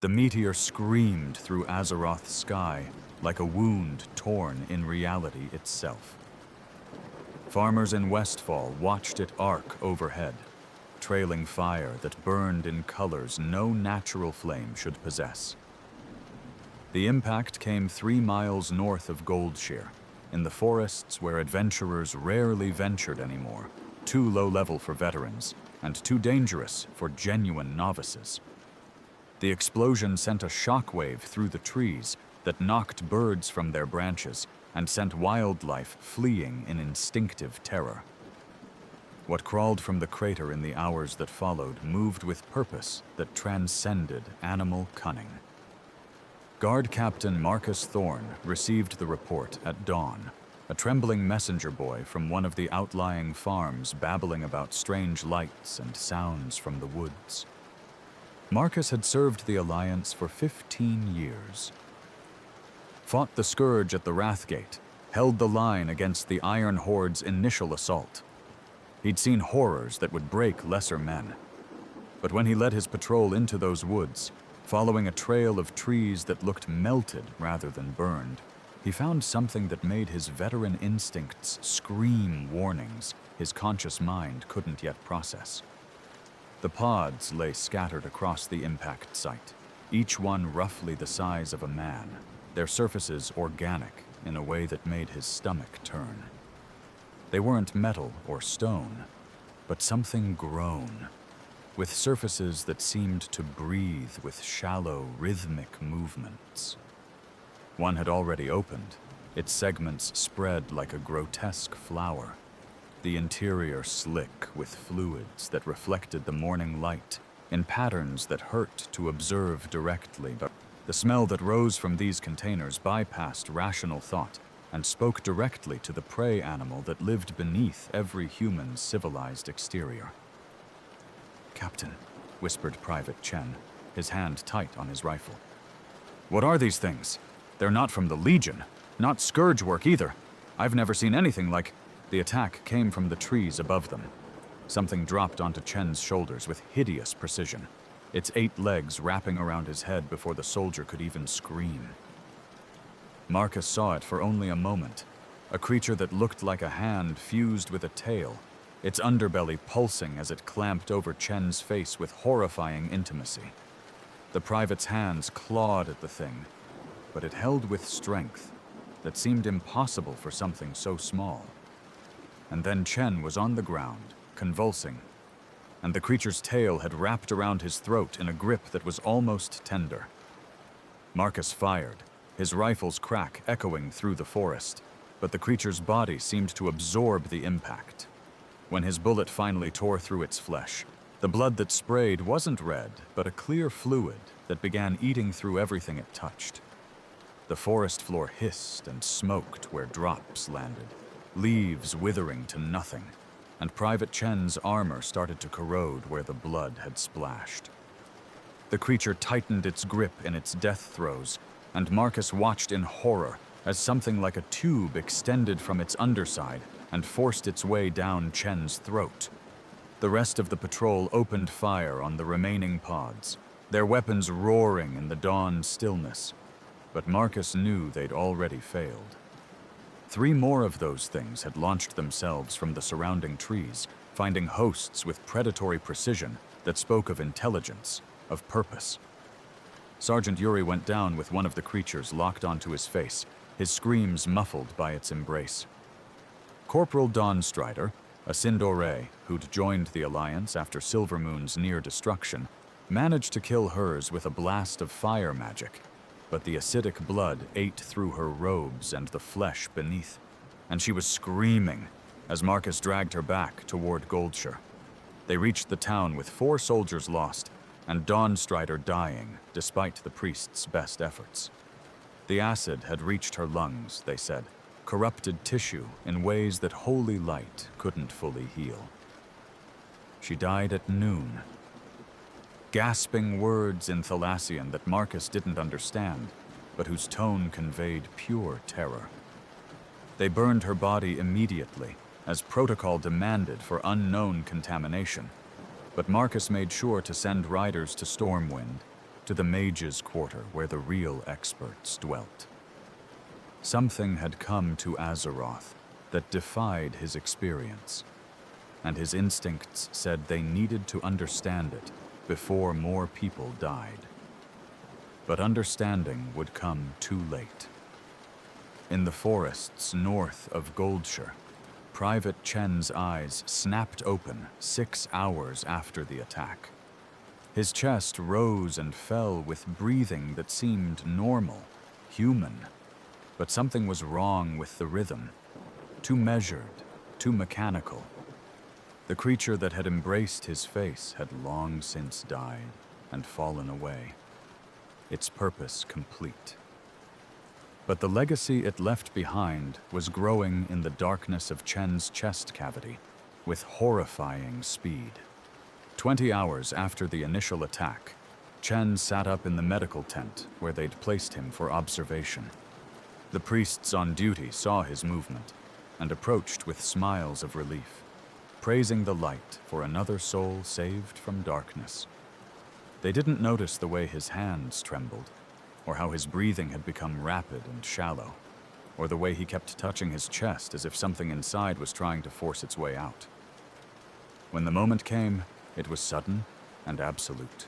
The meteor screamed through Azeroth's sky like a wound torn in reality itself. Farmers in Westfall watched it arc overhead, trailing fire that burned in colors no natural flame should possess. The impact came 3 miles north of Goldshire, in the forests where adventurers rarely ventured anymore, too low-level for veterans, and too dangerous for genuine novices. The explosion sent a shockwave through the trees that knocked birds from their branches and sent wildlife fleeing in instinctive terror. What crawled from the crater in the hours that followed moved with purpose that transcended animal cunning. Guard Captain Marcus Thorne received the report at dawn, a trembling messenger boy from one of the outlying farms babbling about strange lights and sounds from the woods. Marcus had served the Alliance for 15 years. Fought the Scourge at the Wrathgate, held the line against the Iron Horde's initial assault. He'd seen horrors that would break lesser men. But when he led his patrol into those woods, following a trail of trees that looked melted rather than burned, he found something that made his veteran instincts scream warnings his conscious mind couldn't yet process. The pods lay scattered across the impact site, each one roughly the size of a man, their surfaces organic in a way that made his stomach turn. They weren't metal or stone, but something grown, with surfaces that seemed to breathe with shallow, rhythmic movements. One had already opened, its segments spread like a grotesque flower, the interior slick with fluids that reflected the morning light in patterns that hurt to observe directly, but the smell that rose from these containers bypassed rational thought and spoke directly to the prey animal that lived beneath every human's civilized exterior. "Captain," whispered Private Chen, his hand tight on his rifle. "What are these things? They're not from the Legion, not Scourge work either. I've never seen anything like..." The attack came from the trees above them. Something dropped onto Chen's shoulders with hideous precision, its 8 legs wrapping around his head before the soldier could even scream. Marcus saw it for only a moment, a creature that looked like a hand fused with a tail, its underbelly pulsing as it clamped over Chen's face with horrifying intimacy. The private's hands clawed at the thing, but it held with strength that seemed impossible for something so small. And then Chen was on the ground, convulsing, and the creature's tail had wrapped around his throat in a grip that was almost tender. Marcus fired, his rifle's crack echoing through the forest, but the creature's body seemed to absorb the impact. When his bullet finally tore through its flesh, the blood that sprayed wasn't red, but a clear fluid that began eating through everything it touched. The forest floor hissed and smoked where drops landed, leaves withering to nothing, and Private Chen's armor started to corrode where the blood had splashed. The creature tightened its grip in its death throes, and Marcus watched in horror as something like a tube extended from its underside and forced its way down Chen's throat. The rest of the patrol opened fire on the remaining pods, their weapons roaring in the dawn stillness, but Marcus knew they'd already failed. 3 more of those things had launched themselves from the surrounding trees, finding hosts with predatory precision that spoke of intelligence, of purpose. Sergeant Yuri went down with one of the creatures locked onto his face, his screams muffled by its embrace. Corporal Dawnstrider, a Sindore who'd joined the Alliance after Silvermoon's near destruction, managed to kill hers with a blast of fire magic, but the acidic blood ate through her robes and the flesh beneath, and she was screaming as Marcus dragged her back toward Goldshire. They reached the town with 4 soldiers lost, and Dawnstrider dying despite the priest's best efforts. The acid had reached her lungs, they said, corrupted tissue in ways that holy light couldn't fully heal. She died at noon. Gasping words in Thalassian that Marcus didn't understand, but whose tone conveyed pure terror. They burned her body immediately, as protocol demanded for unknown contamination, but Marcus made sure to send riders to Stormwind, to the Mage's Quarter where the real experts dwelt. Something had come to Azeroth that defied his experience, and his instincts said they needed to understand it before more people died. But understanding would come too late. In the forests north of Goldshire, Private Chen's eyes snapped open 6 hours after the attack. His chest rose and fell with breathing that seemed normal, human, but something was wrong with the rhythm. Too measured, too mechanical. The creature that had embraced his face had long since died and fallen away, its purpose complete. But the legacy it left behind was growing in the darkness of Chen's chest cavity with horrifying speed. 20 hours after the initial attack, Chen sat up in the medical tent where they'd placed him for observation. The priests on duty saw his movement and approached with smiles of relief, praising the light for another soul saved from darkness. They didn't notice the way his hands trembled, or how his breathing had become rapid and shallow, or the way he kept touching his chest as if something inside was trying to force its way out. When the moment came, it was sudden and absolute.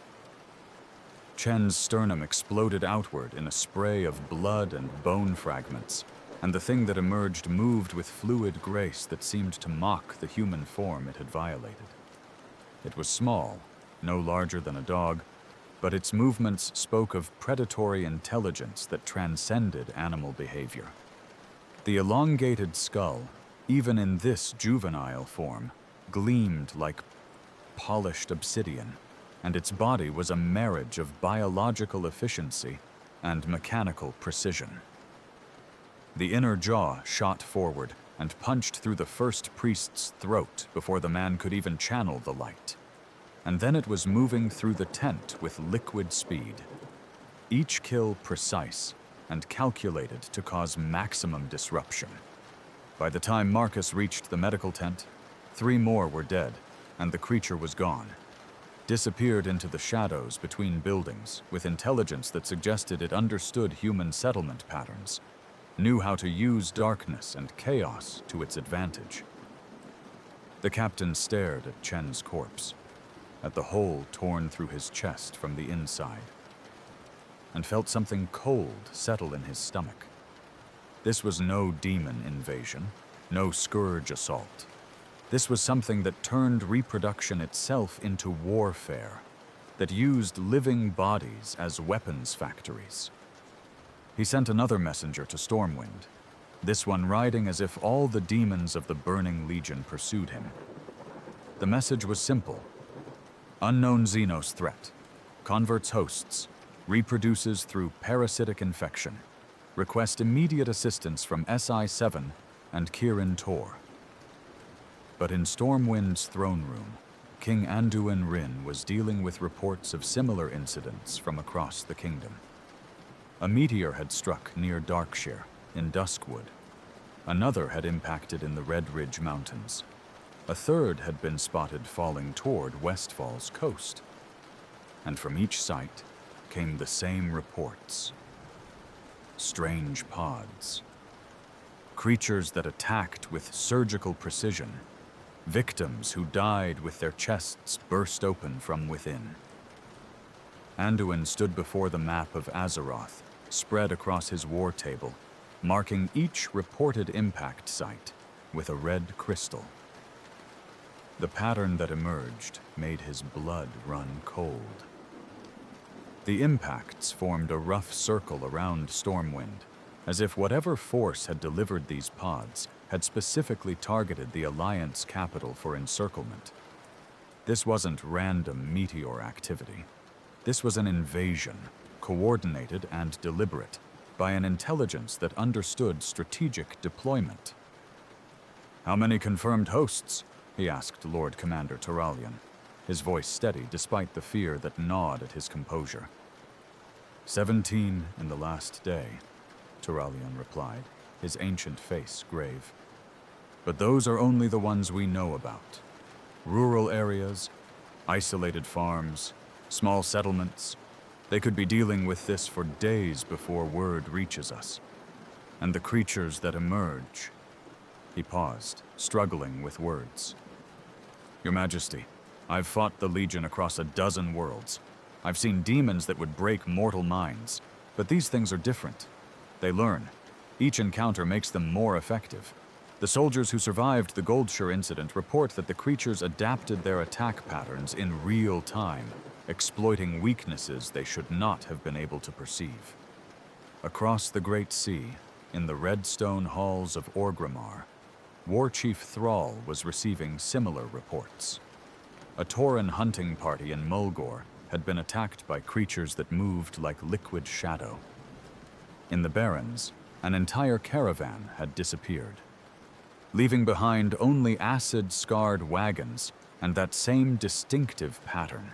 Chen's sternum exploded outward in a spray of blood and bone fragments, and the thing that emerged moved with fluid grace that seemed to mock the human form it had violated. It was small, no larger than a dog, but its movements spoke of predatory intelligence that transcended animal behavior. The elongated skull, even in this juvenile form, gleamed like polished obsidian, and its body was a marriage of biological efficiency and mechanical precision. The inner jaw shot forward and punched through the first priest's throat before the man could even channel the light. And then it was moving through the tent with liquid speed. Each kill precise and calculated to cause maximum disruption. By the time Marcus reached the medical tent, 3 more were dead, and the creature was gone. Disappeared into the shadows between buildings with intelligence that suggested it understood human settlement patterns, knew how to use darkness and chaos to its advantage. The captain stared at Chen's corpse, at the hole torn through his chest from the inside, and felt something cold settle in his stomach. This was no demon invasion, no Scourge assault. This was something that turned reproduction itself into warfare, that used living bodies as weapons factories. He sent another messenger to Stormwind, this one riding as if all the demons of the Burning Legion pursued him. The message was simple. Unknown Xenos threat. Converts hosts. Reproduces through parasitic infection. Request immediate assistance from SI-7 and Kirin Tor. But in Stormwind's throne room, King Anduin Rin was dealing with reports of similar incidents from across the kingdom. A meteor had struck near Darkshire, in Duskwood. Another had impacted in the Red Ridge Mountains. A third had been spotted falling toward Westfall's coast. And from each site came the same reports. Strange pods. Creatures that attacked with surgical precision. Victims who died with their chests burst open from within. Anduin stood before the map of Azeroth, spread across his war table, marking each reported impact site with a red crystal. The pattern that emerged made his blood run cold. The impacts formed a rough circle around Stormwind, as if whatever force had delivered these pods had specifically targeted the Alliance capital for encirclement. This wasn't random meteor activity. This was an invasion, coordinated and deliberate, by an intelligence that understood strategic deployment. "How many confirmed hosts?" he asked Lord Commander Turalyon, his voice steady despite the fear that gnawed at his composure. 17 in the last day, Turalyon replied, his ancient face grave. But those are only the ones we know about. Rural areas, isolated farms, small settlements, They could be dealing with this for days before word reaches us. And the creatures that emerge. He paused, struggling with words. Your Majesty, I've fought the Legion across a dozen worlds. I've seen demons that would break mortal minds, but these things are different. They learn. Each encounter makes them more effective. The soldiers who survived the Goldshire incident report that the creatures adapted their attack patterns in real time, exploiting weaknesses they should not have been able to perceive. Across the Great Sea, in the redstone halls of Orgrimmar, War Chief Thrall was receiving similar reports. A Tauren hunting party in Mulgore had been attacked by creatures that moved like liquid shadow. In the Barrens, an entire caravan had disappeared, leaving behind only acid-scarred wagons and that same distinctive pattern.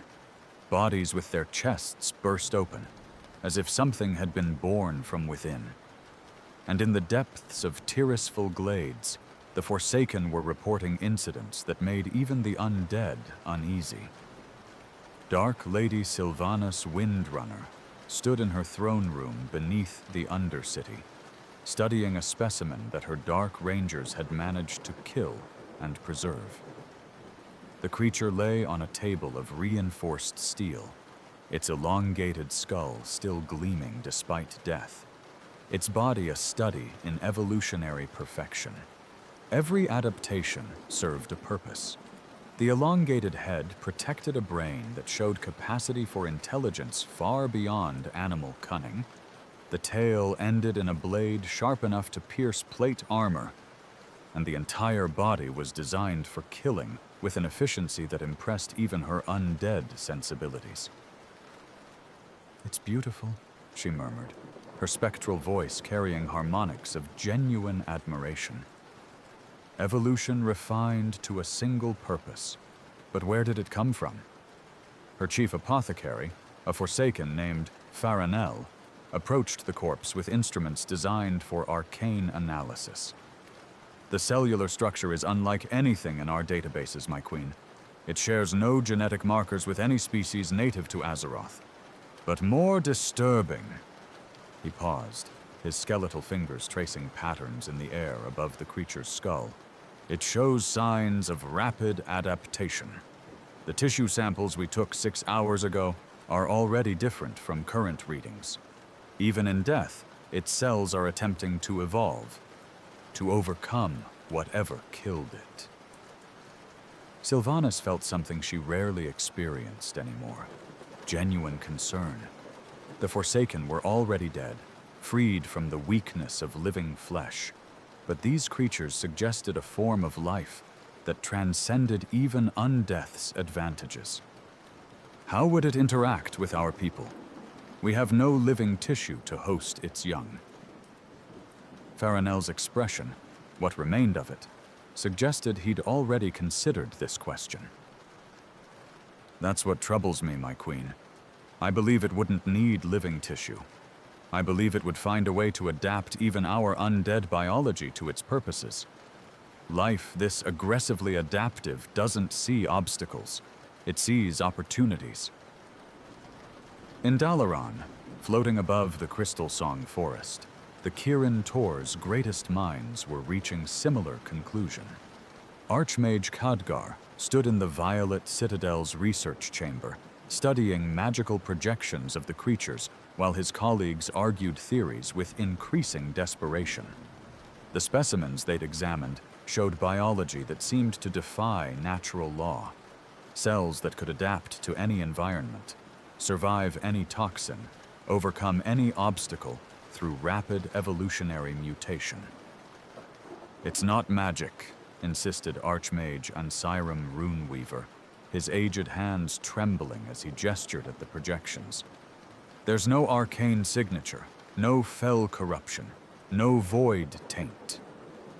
Bodies with their chests burst open, as if something had been born from within. And in the depths of Tirisful glades, the Forsaken were reporting incidents that made even the undead uneasy. Dark Lady Sylvanas Windrunner stood in her throne room beneath the Undercity, studying a specimen that her dark rangers had managed to kill and preserve. The creature lay on a table of reinforced steel, its elongated skull still gleaming despite death, its body a study in evolutionary perfection. Every adaptation served a purpose. The elongated head protected a brain that showed capacity for intelligence far beyond animal cunning. The tail ended in a blade sharp enough to pierce plate armor, and the entire body was designed for killing with an efficiency that impressed even her undead sensibilities. "It's beautiful," she murmured, her spectral voice carrying harmonics of genuine admiration. Evolution refined to a single purpose. But where did it come from? Her chief apothecary, a Forsaken named Faranel, approached the corpse with instruments designed for arcane analysis. "The cellular structure is unlike anything in our databases, my queen. It shares no genetic markers with any species native to Azeroth. But more disturbing..." He paused, his skeletal fingers tracing patterns in the air above the creature's skull. "It shows signs of rapid adaptation. The tissue samples we took 6 hours ago are already different from current readings. Even in death, its cells are attempting to evolve, to overcome whatever killed it." Sylvanas felt something she rarely experienced anymore: genuine concern. The Forsaken were already dead, freed from the weakness of living flesh, but these creatures suggested a form of life that transcended even undeath's advantages. How would it interact with our people? We have no living tissue to host its young. Faranel's expression, what remained of it, suggested he'd already considered this question. "That's what troubles me, my queen. I believe it wouldn't need living tissue. I believe it would find a way to adapt even our undead biology to its purposes. Life this aggressively adaptive doesn't see obstacles. It sees opportunities." In Dalaran, floating above the Crystal Song Forest, the Kirin Tor's greatest minds were reaching similar conclusion. Archmage Khadgar stood in the Violet Citadel's research chamber, studying magical projections of the creatures while his colleagues argued theories with increasing desperation. The specimens they'd examined showed biology that seemed to defy natural law. Cells that could adapt to any environment, survive any toxin, overcome any obstacle through rapid evolutionary mutation. "It's not magic," insisted Archmage Ansiram Runeweaver, his aged hands trembling as he gestured at the projections. "There's no arcane signature, no fell corruption, no void taint.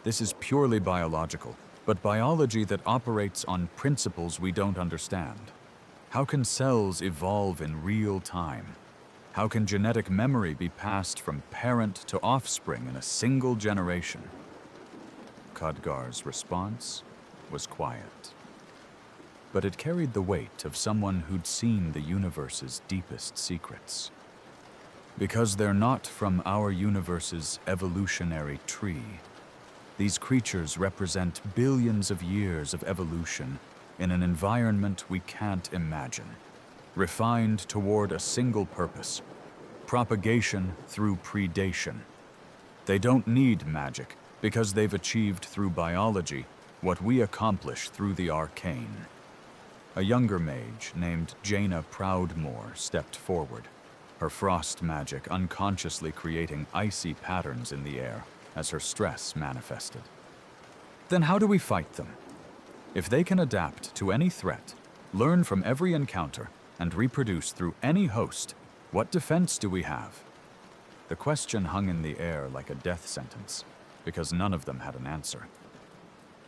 This is purely biological, but biology that operates on principles we don't understand. How can cells evolve in real time? How can genetic memory be passed from parent to offspring in a single generation?" Khadgar's response was quiet. but it carried the weight of someone who'd seen the universe's deepest secrets. Because they're not from our universe's evolutionary tree, these creatures represent billions of years of evolution in an environment we can't imagine, refined toward a single purpose: propagation through predation. They don't need magic because they've achieved through biology what we accomplish through the arcane. A younger mage named Jaina Proudmoore stepped forward, her frost magic unconsciously creating icy patterns in the air as her stress manifested. Then how do we fight them? If they can adapt to any threat, learn from every encounter, and reproduce through any host, what defense do we have? The question hung in the air like a death sentence, because none of them had an answer.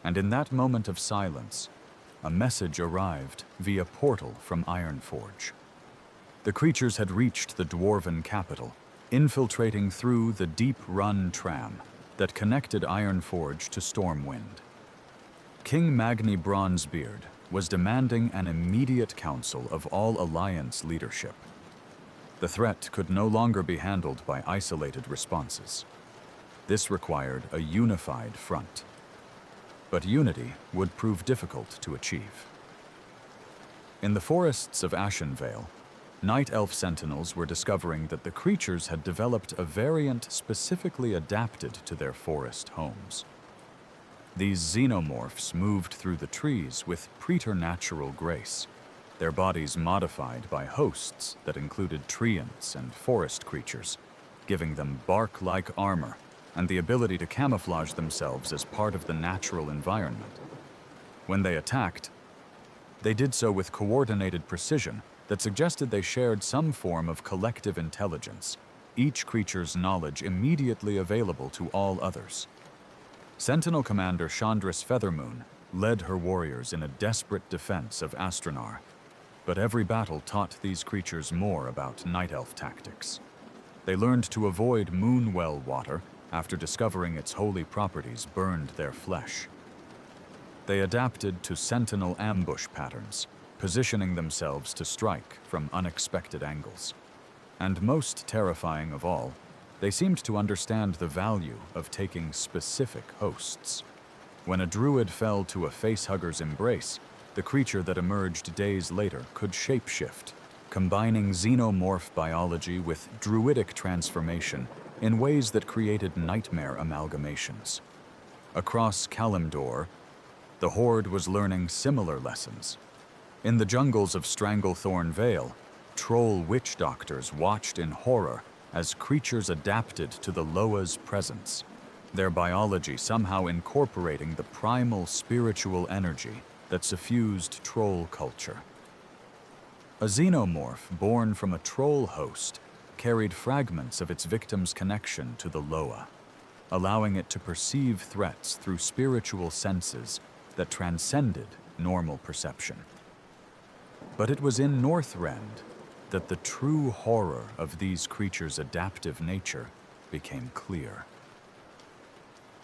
And in that moment of silence, a message arrived via portal from Ironforge. The creatures had reached the dwarven capital, infiltrating through the Deep Run tram that connected Ironforge to Stormwind. King Magni Bronzebeard was demanding an immediate council of all Alliance leadership. The threat could no longer be handled by isolated responses. This required a unified front. But unity would prove difficult to achieve. In the forests of Ashenvale, Night Elf Sentinels were discovering that the creatures had developed a variant specifically adapted to their forest homes. These Xenomorphs moved through the trees with preternatural grace, their bodies modified by hosts that included treants and forest creatures, giving them bark-like armor and the ability to camouflage themselves as part of the natural environment. When they attacked, they did so with coordinated precision that suggested they shared some form of collective intelligence, each creature's knowledge immediately available to all others. Sentinel Commander Chandris Feathermoon led her warriors in a desperate defense of Astronar, but every battle taught these creatures more about Night Elf tactics. They learned to avoid Moonwell water after discovering its holy properties burned their flesh. They adapted to sentinel ambush patterns, positioning themselves to strike from unexpected angles. And most terrifying of all, they seemed to understand the value of taking specific hosts. When a druid fell to a facehugger's embrace, the creature that emerged days later could shapeshift, combining xenomorph biology with druidic transformation in ways that created nightmare amalgamations. Across Kalimdor, the Horde was learning similar lessons. In the jungles of Stranglethorn Vale, troll witch doctors watched in horror as creatures adapted to the Loa's presence, their biology somehow incorporating the primal spiritual energy that suffused troll culture. A xenomorph born from a troll host carried fragments of its victim's connection to the Loa, allowing it to perceive threats through spiritual senses that transcended normal perception. But it was in Northrend that the true horror of these creatures' adaptive nature became clear.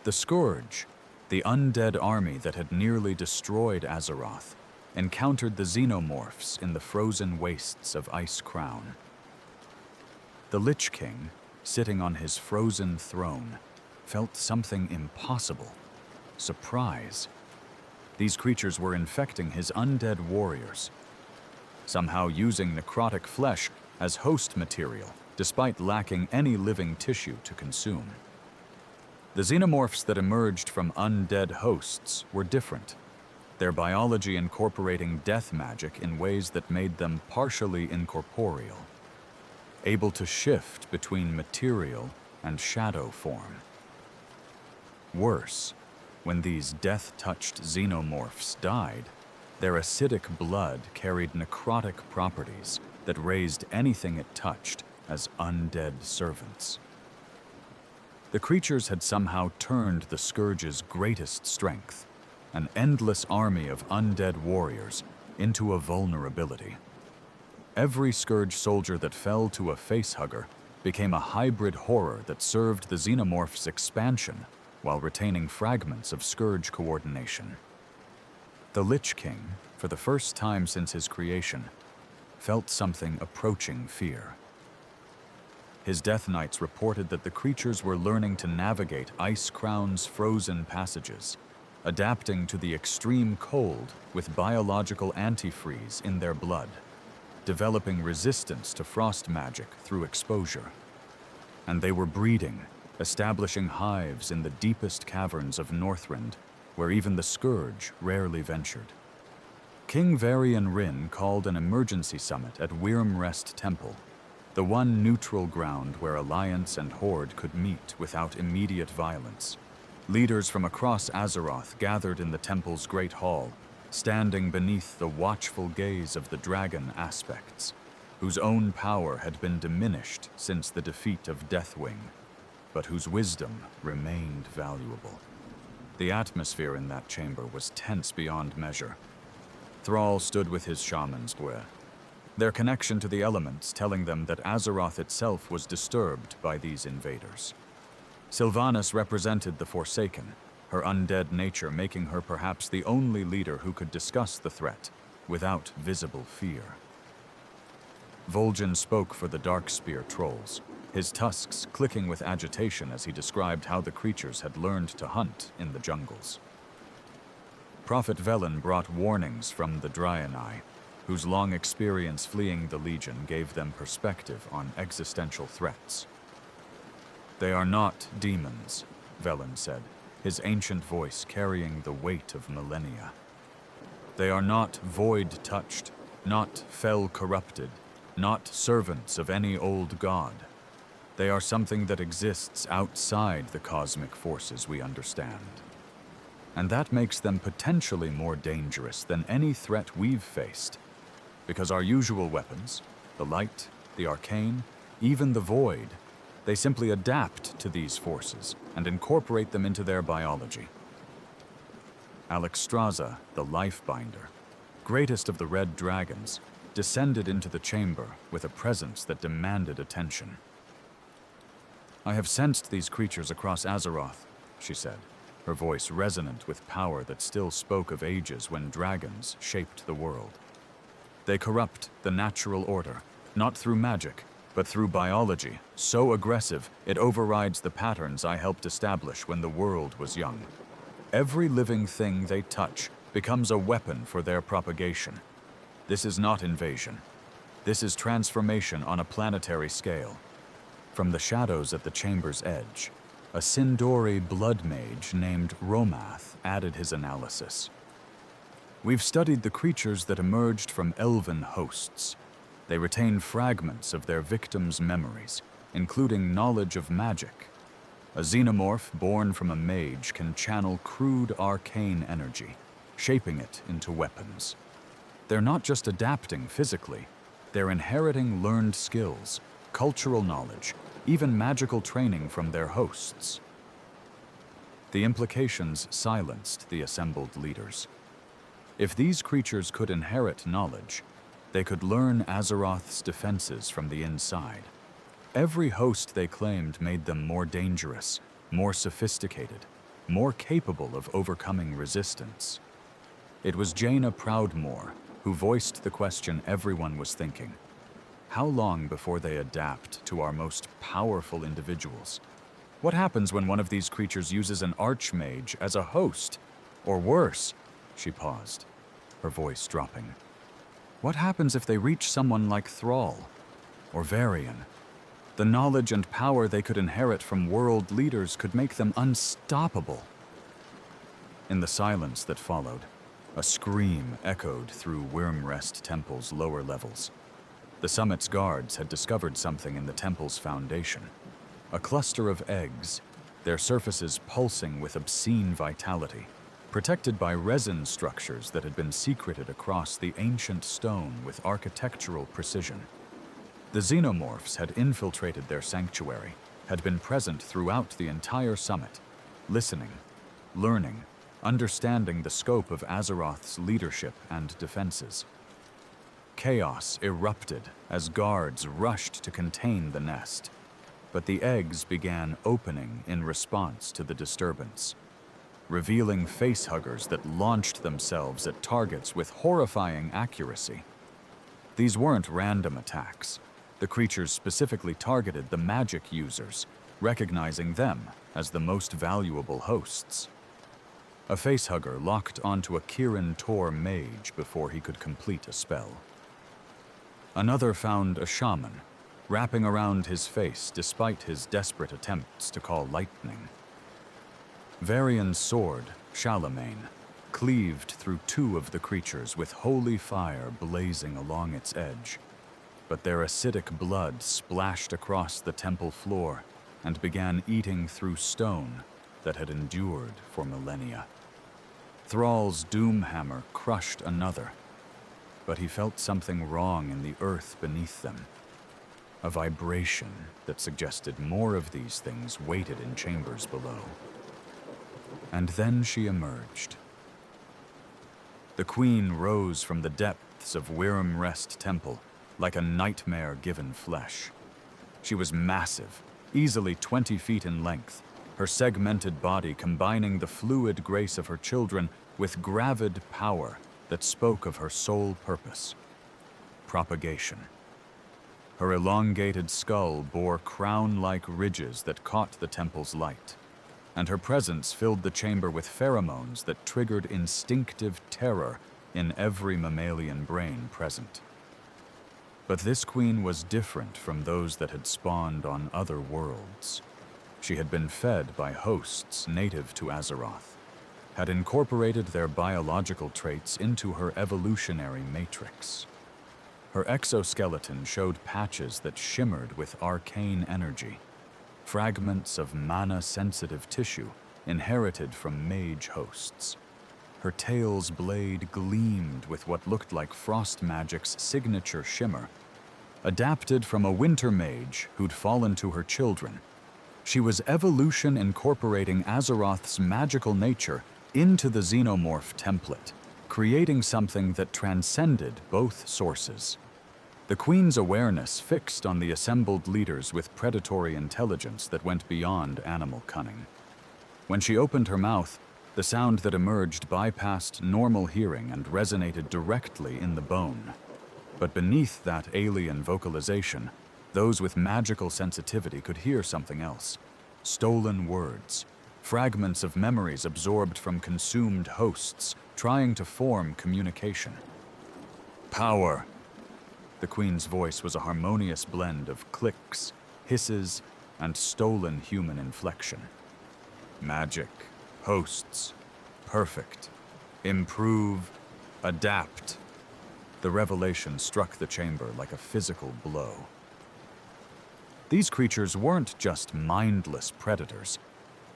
The Scourge, the undead army that had nearly destroyed Azeroth, encountered the Xenomorphs in the frozen wastes of Ice Crown. The Lich King, sitting on his frozen throne, felt something impossible: surprise. These creatures were infecting his undead warriors, somehow using necrotic flesh as host material, despite lacking any living tissue to consume. The xenomorphs that emerged from undead hosts were different, their biology incorporating death magic in ways that made them partially incorporeal, able to shift between material and shadow form. Worse, when these death-touched xenomorphs died, their acidic blood carried necrotic properties that raised anything it touched as undead servants. The creatures had somehow turned the Scourge's greatest strength, an endless army of undead warriors, into a vulnerability. Every Scourge soldier that fell to a facehugger became a hybrid horror that served the xenomorph's expansion while retaining fragments of Scourge coordination. The Lich King, for the first time since his creation, felt something approaching fear. His Death Knights reported that the creatures were learning to navigate Ice Crown's frozen passages, adapting to the extreme cold with biological antifreeze in their blood, developing resistance to frost magic through exposure. And they were breeding, establishing hives in the deepest caverns of Northrend, where even the Scourge rarely ventured. King Varian Rin called an emergency summit at Wyrmrest Temple, the one neutral ground where Alliance and Horde could meet without immediate violence. Leaders from across Azeroth gathered in the temple's great hall, standing beneath the watchful gaze of the dragon aspects, whose own power had been diminished since the defeat of Deathwing, but whose wisdom remained valuable. The atmosphere in that chamber was tense beyond measure. Thrall stood with his shamans, their connection to the elements telling them that Azeroth itself was disturbed by these invaders. Sylvanas represented the Forsaken, her undead nature making her perhaps the only leader who could discuss the threat without visible fear. Vol'jin spoke for the Darkspear trolls, his tusks clicking with agitation as he described how the creatures had learned to hunt in the jungles. Prophet Velen brought warnings from the Draenei, whose long experience fleeing the Legion gave them perspective on existential threats. "They are not demons," Velen said, his ancient voice carrying the weight of millennia. "They are not void-touched, not fel-corrupted, not servants of any old god. They are something that exists outside the cosmic forces we understand. And that makes them potentially more dangerous than any threat we've faced, because our usual weapons, the light, the arcane, even the void, they simply adapt to these forces and incorporate them into their biology." Alexstrasza, the Lifebinder, greatest of the Red Dragons, descended into the chamber with a presence that demanded attention. "I have sensed these creatures across Azeroth," she said, her voice resonant with power that still spoke of ages when dragons shaped the world. "They corrupt the natural order, not through magic, but through biology, so aggressive it overrides the patterns I helped establish when the world was young. Every living thing they touch becomes a weapon for their propagation. This is not invasion. This is transformation on a planetary scale." From the shadows at the chamber's edge, a Sindori blood mage named Romath added his analysis. "We've studied the creatures that emerged from elven hosts. They retain fragments of their victims' memories, including knowledge of magic. A xenomorph born from a mage can channel crude arcane energy, shaping it into weapons. They're not just adapting physically, they're inheriting learned skills, cultural knowledge, even magical training from their hosts." The implications silenced the assembled leaders. If these creatures could inherit knowledge, they could learn Azeroth's defenses from the inside. Every host they claimed made them more dangerous, more sophisticated, more capable of overcoming resistance. It was Jaina Proudmoore who voiced the question everyone was thinking. How long before they adapt to our most powerful individuals? What happens when one of these creatures uses an archmage as a host? Or worse, she paused, her voice dropping. What happens if they reach someone like Thrall or Varian? The knowledge and power they could inherit from world leaders could make them unstoppable. In the silence that followed, a scream echoed through Wyrmrest Temple's lower levels. The summit's guards had discovered something in the temple's foundation. A cluster of eggs, their surfaces pulsing with obscene vitality, protected by resin structures that had been secreted across the ancient stone with architectural precision. The Xenomorphs had infiltrated their sanctuary, had been present throughout the entire summit, listening, learning, understanding the scope of Azeroth's leadership and defenses. Chaos erupted as guards rushed to contain the nest, but the eggs began opening in response to the disturbance. revealing facehuggers that launched themselves at targets with horrifying accuracy. These weren't random attacks. The creatures specifically targeted the magic users, recognizing them as the most valuable hosts. A facehugger locked onto a Kirin Tor mage before he could complete a spell. Another found a shaman, wrapping around his face despite his desperate attempts to call lightning. Varian's sword, Charlemagne, cleaved through two of the creatures with holy fire blazing along its edge, but their acidic blood splashed across the temple floor and began eating through stone that had endured for millennia. Thrall's doomhammer crushed another, but he felt something wrong in the earth beneath them. A vibration that suggested more of these things waited in chambers below. And then she emerged. The queen rose from the depths of Wyrmrest Temple like a nightmare given flesh. She was massive, easily 20 feet in length, her segmented body combining the fluid grace of her children with gravid power that spoke of her sole purpose: propagation. Her elongated skull bore crown-like ridges that caught the temple's light, and her presence filled the chamber with pheromones that triggered instinctive terror in every mammalian brain present. But this queen was different from those that had spawned on other worlds. She had been fed by hosts native to Azeroth, had incorporated their biological traits into her evolutionary matrix. Her exoskeleton showed patches that shimmered with arcane energy, fragments of mana-sensitive tissue inherited from mage hosts. Her tail's blade gleamed with what looked like frost magic's signature shimmer, adapted from a winter mage who'd fallen to her children. She was evolution incorporating Azeroth's magical nature into the Xenomorph template, creating something that transcended both sources. The Queen's awareness fixed on the assembled leaders with predatory intelligence that went beyond animal cunning. When she opened her mouth, the sound that emerged bypassed normal hearing and resonated directly in the bone. But beneath that alien vocalization, those with magical sensitivity could hear something else: stolen words, fragments of memories absorbed from consumed hosts, trying to form communication. Power. The Queen's voice was a harmonious blend of clicks, hisses, and stolen human inflection. Magic, hosts, perfect, improve, adapt. The revelation struck the chamber like a physical blow. These creatures weren't just mindless predators.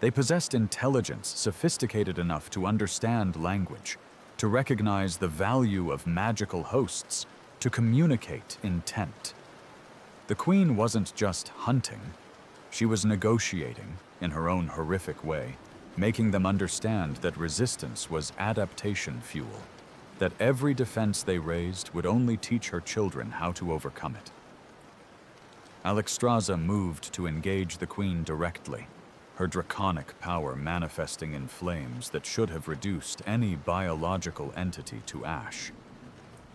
They possessed intelligence sophisticated enough to understand language, to recognize the value of magical hosts, to communicate intent. The Queen wasn't just hunting. She was negotiating, in her own horrific way, making them understand that resistance was adaptation fuel, that every defense they raised would only teach her children how to overcome it. Alexstrasza moved to engage the Queen directly, her draconic power manifesting in flames that should have reduced any biological entity to ash.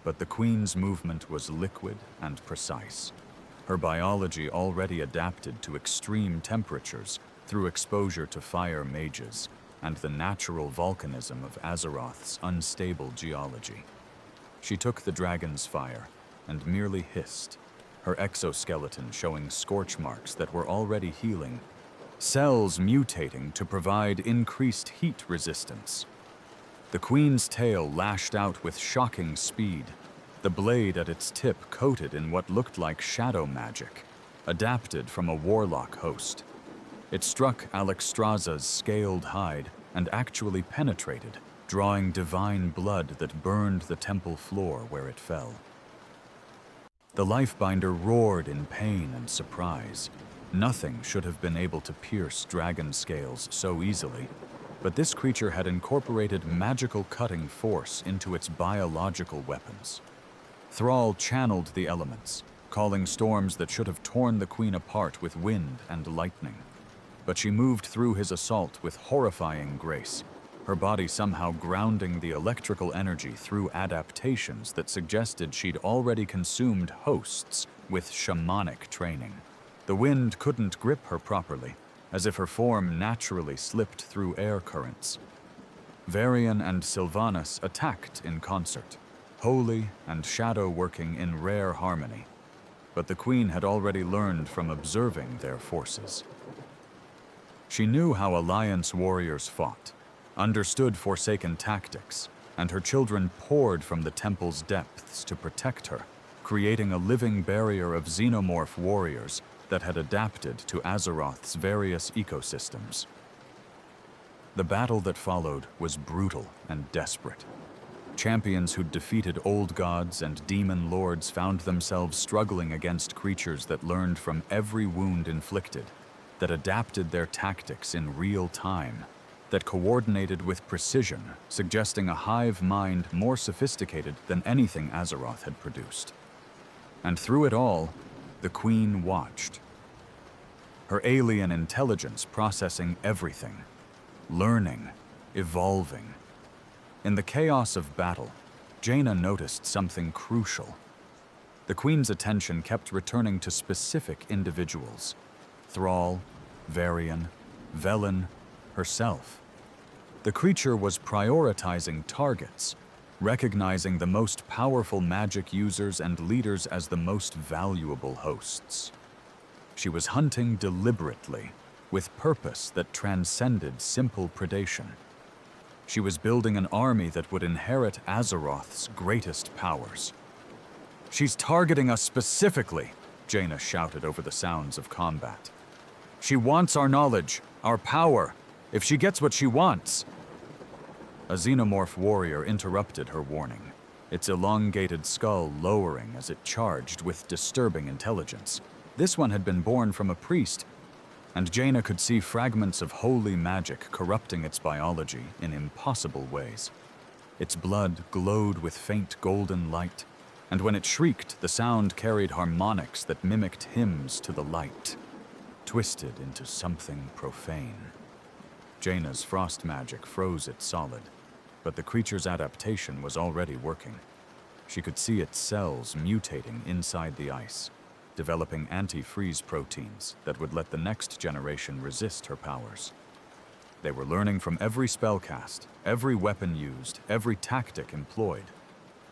But the Queen's movement was liquid and precise, her biology already adapted to extreme temperatures through exposure to fire mages and the natural volcanism of Azeroth's unstable geology. She took the dragon's fire and merely hissed, her exoskeleton showing scorch marks that were already healing, cells mutating to provide increased heat resistance. The Queen's tail lashed out with shocking speed, the blade at its tip coated in what looked like shadow magic, adapted from a warlock host. It struck Alexstrasza's scaled hide and actually penetrated, drawing divine blood that burned the temple floor where it fell. The Lifebinder roared in pain and surprise. Nothing should have been able to pierce dragon scales so easily, but this creature had incorporated magical cutting force into its biological weapons. Thrall channeled the elements, calling storms that should have torn the Queen apart with wind and lightning. But she moved through his assault with horrifying grace, her body somehow grounding the electrical energy through adaptations that suggested she'd already consumed hosts with shamanic training. The wind couldn't grip her properly, as if her form naturally slipped through air currents. Varian and Sylvanas attacked in concert, holy and shadow working in rare harmony. But the Queen had already learned from observing their forces. She knew how Alliance warriors fought, understood Forsaken tactics, and her children poured from the temple's depths to protect her, creating a living barrier of xenomorph warriors that had adapted to Azeroth's various ecosystems. The battle that followed was brutal and desperate. Champions who'd defeated old gods and demon lords found themselves struggling against creatures that learned from every wound inflicted, that adapted their tactics in real time, that coordinated with precision, suggesting a hive mind more sophisticated than anything Azeroth had produced. And through it all, the Queen watched. Her alien intelligence processing everything, learning, evolving. In the chaos of battle, Jaina noticed something crucial. The Queen's attention kept returning to specific individuals: Thrall, Varian, Velen, herself. The creature was prioritizing targets, recognizing the most powerful magic users and leaders as the most valuable hosts. She was hunting deliberately, with purpose that transcended simple predation. She was building an army that would inherit Azeroth's greatest powers. "She's targeting us specifically," Jaina shouted over the sounds of combat. "She wants our knowledge, our power, if she gets what she wants." A xenomorph warrior interrupted her warning, its elongated skull lowering as it charged with disturbing intelligence. This one had been born from a priest, and Jaina could see fragments of holy magic corrupting its biology in impossible ways. Its blood glowed with faint golden light, and when it shrieked, the sound carried harmonics that mimicked hymns to the light, twisted into something profane. Jaina's frost magic froze it solid, but the creature's adaptation was already working. She could see its cells mutating inside the ice, developing anti-freeze proteins that would let the next generation resist her powers. They were learning from every spell cast, every weapon used, every tactic employed.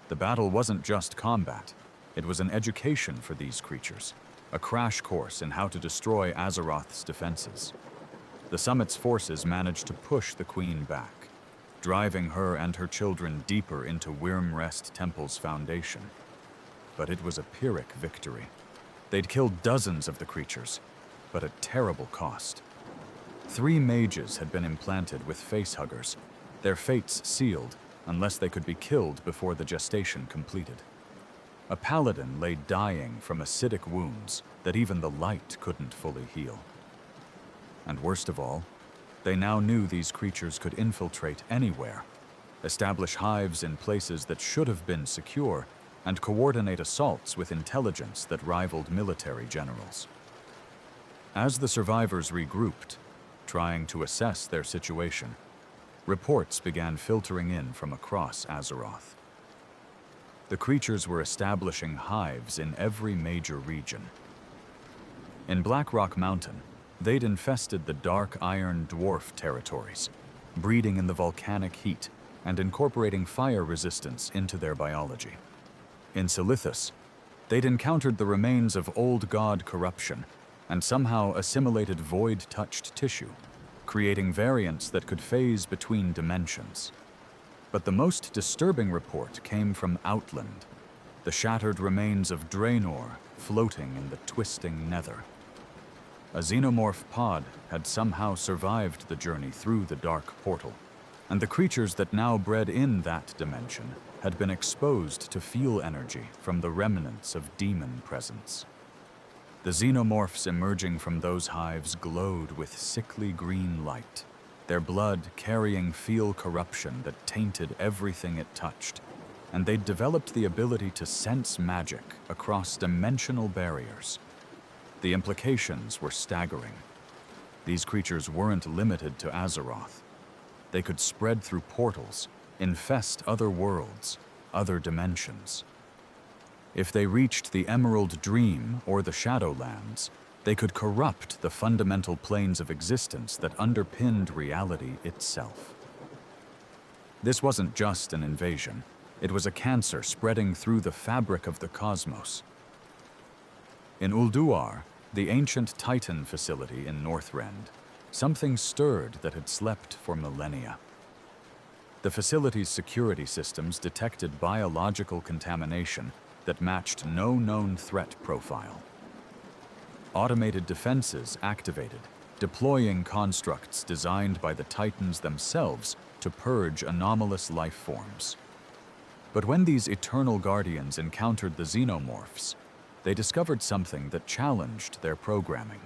The battle wasn't just combat, it was an education for these creatures, a crash course in how to destroy Azeroth's defenses. The summit's forces managed to push the Queen back, driving her and her children deeper into Wyrmrest Temple's foundation. But it was a Pyrrhic victory. They'd killed dozens of the creatures, but at terrible cost. 3 mages had been implanted with facehuggers, their fates sealed unless they could be killed before the gestation completed. A paladin lay dying from acidic wounds that even the light couldn't fully heal. And worst of all, they now knew these creatures could infiltrate anywhere, establish hives in places that should have been secure, and coordinate assaults with intelligence that rivaled military generals. As the survivors regrouped, trying to assess their situation, reports began filtering in from across Azeroth. The creatures were establishing hives in every major region. In Blackrock Mountain, they'd infested the dark iron dwarf territories, breeding in the volcanic heat and incorporating fire resistance into their biology. In Silithus, they'd encountered the remains of old god corruption and somehow assimilated void-touched tissue, creating variants that could phase between dimensions. But the most disturbing report came from Outland, the shattered remains of Draenor floating in the twisting nether. A xenomorph pod had somehow survived the journey through the dark portal, and the creatures that now bred in that dimension had been exposed to feel energy from the remnants of demon presence. The xenomorphs emerging from those hives glowed with sickly green light, their blood carrying feel corruption that tainted everything it touched, and they'd developed the ability to sense magic across dimensional barriers. The implications were staggering. These creatures weren't limited to Azeroth. they could spread through portals, infest other worlds, other dimensions. If they reached the Emerald Dream or the Shadowlands, they could corrupt the fundamental planes of existence that underpinned reality itself. This wasn't just an invasion. It was a cancer spreading through the fabric of the cosmos. In Ulduar, the ancient Titan facility in Northrend, something stirred that had slept for millennia. The facility's security systems detected biological contamination that matched no known threat profile. Automated defenses activated, deploying constructs designed by the Titans themselves to purge anomalous life forms. But when these eternal guardians encountered the Xenomorphs, they discovered something that challenged their programming.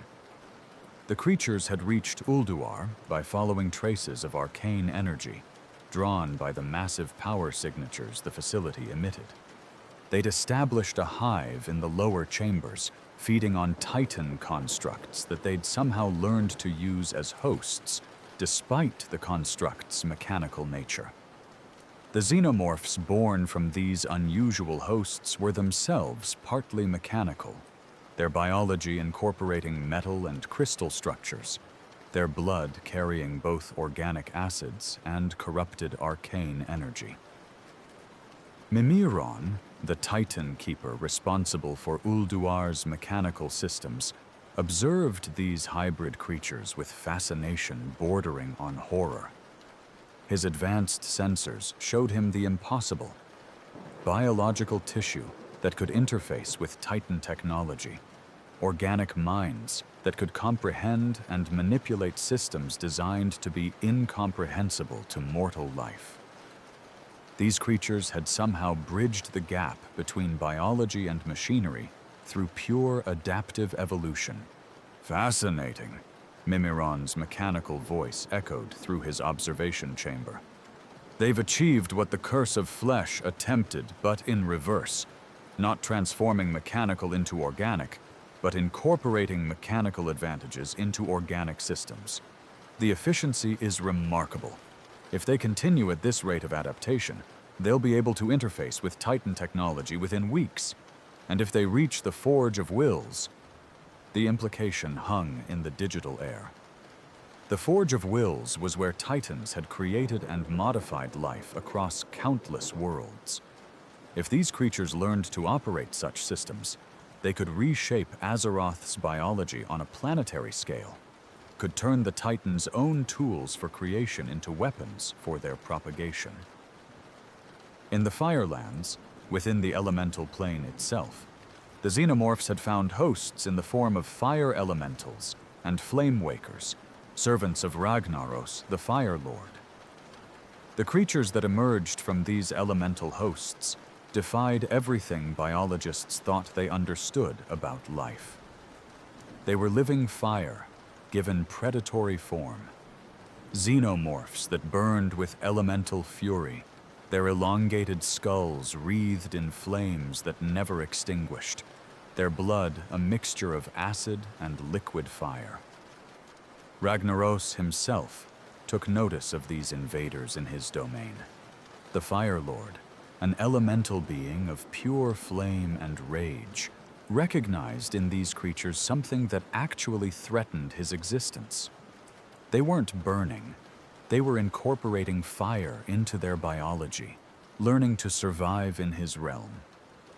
The creatures had reached Ulduar by following traces of arcane energy, drawn by the massive power signatures the facility emitted. They'd established a hive in the lower chambers, feeding on Titan constructs that they'd somehow learned to use as hosts, despite the construct's mechanical nature. The Xenomorphs born from these unusual hosts were themselves partly mechanical, their biology incorporating metal and crystal structures, their blood carrying both organic acids and corrupted arcane energy. Mimiron, the Titan keeper responsible for Ulduar's mechanical systems, observed these hybrid creatures with fascination bordering on horror. His advanced sensors showed him the impossible: biological tissue that could interface with Titan technology, organic minds that could comprehend and manipulate systems designed to be incomprehensible to mortal life. These creatures had somehow bridged the gap between biology and machinery through pure adaptive evolution. Fascinating, Mimiron's mechanical voice echoed through his observation chamber. They've achieved what the curse of flesh attempted, but in reverse, not transforming mechanical into organic, but incorporating mechanical advantages into organic systems. The efficiency is remarkable. If they continue at this rate of adaptation, they'll be able to interface with Titan technology within weeks. And if they reach the Forge of Wills, the implication hung in the digital air. The Forge of Wills was where Titans had created and modified life across countless worlds. If these creatures learned to operate such systems, they could reshape Azeroth's biology on a planetary scale, could turn the Titans' own tools for creation into weapons for their propagation. In the Firelands, within the elemental plane itself, the Xenomorphs had found hosts in the form of fire elementals and flame wakers, servants of Ragnaros, the Fire Lord. The creatures that emerged from these elemental hosts defied everything biologists thought they understood about life. They were living fire, given predatory form. Xenomorphs that burned with elemental fury, their elongated skulls wreathed in flames that never extinguished, their blood a mixture of acid and liquid fire. Ragnaros himself took notice of these invaders in his domain. The Fire Lord, an elemental being of pure flame and rage, recognized in these creatures something that actually threatened his existence. They weren't burning. They were incorporating fire into their biology, learning to survive in his realm,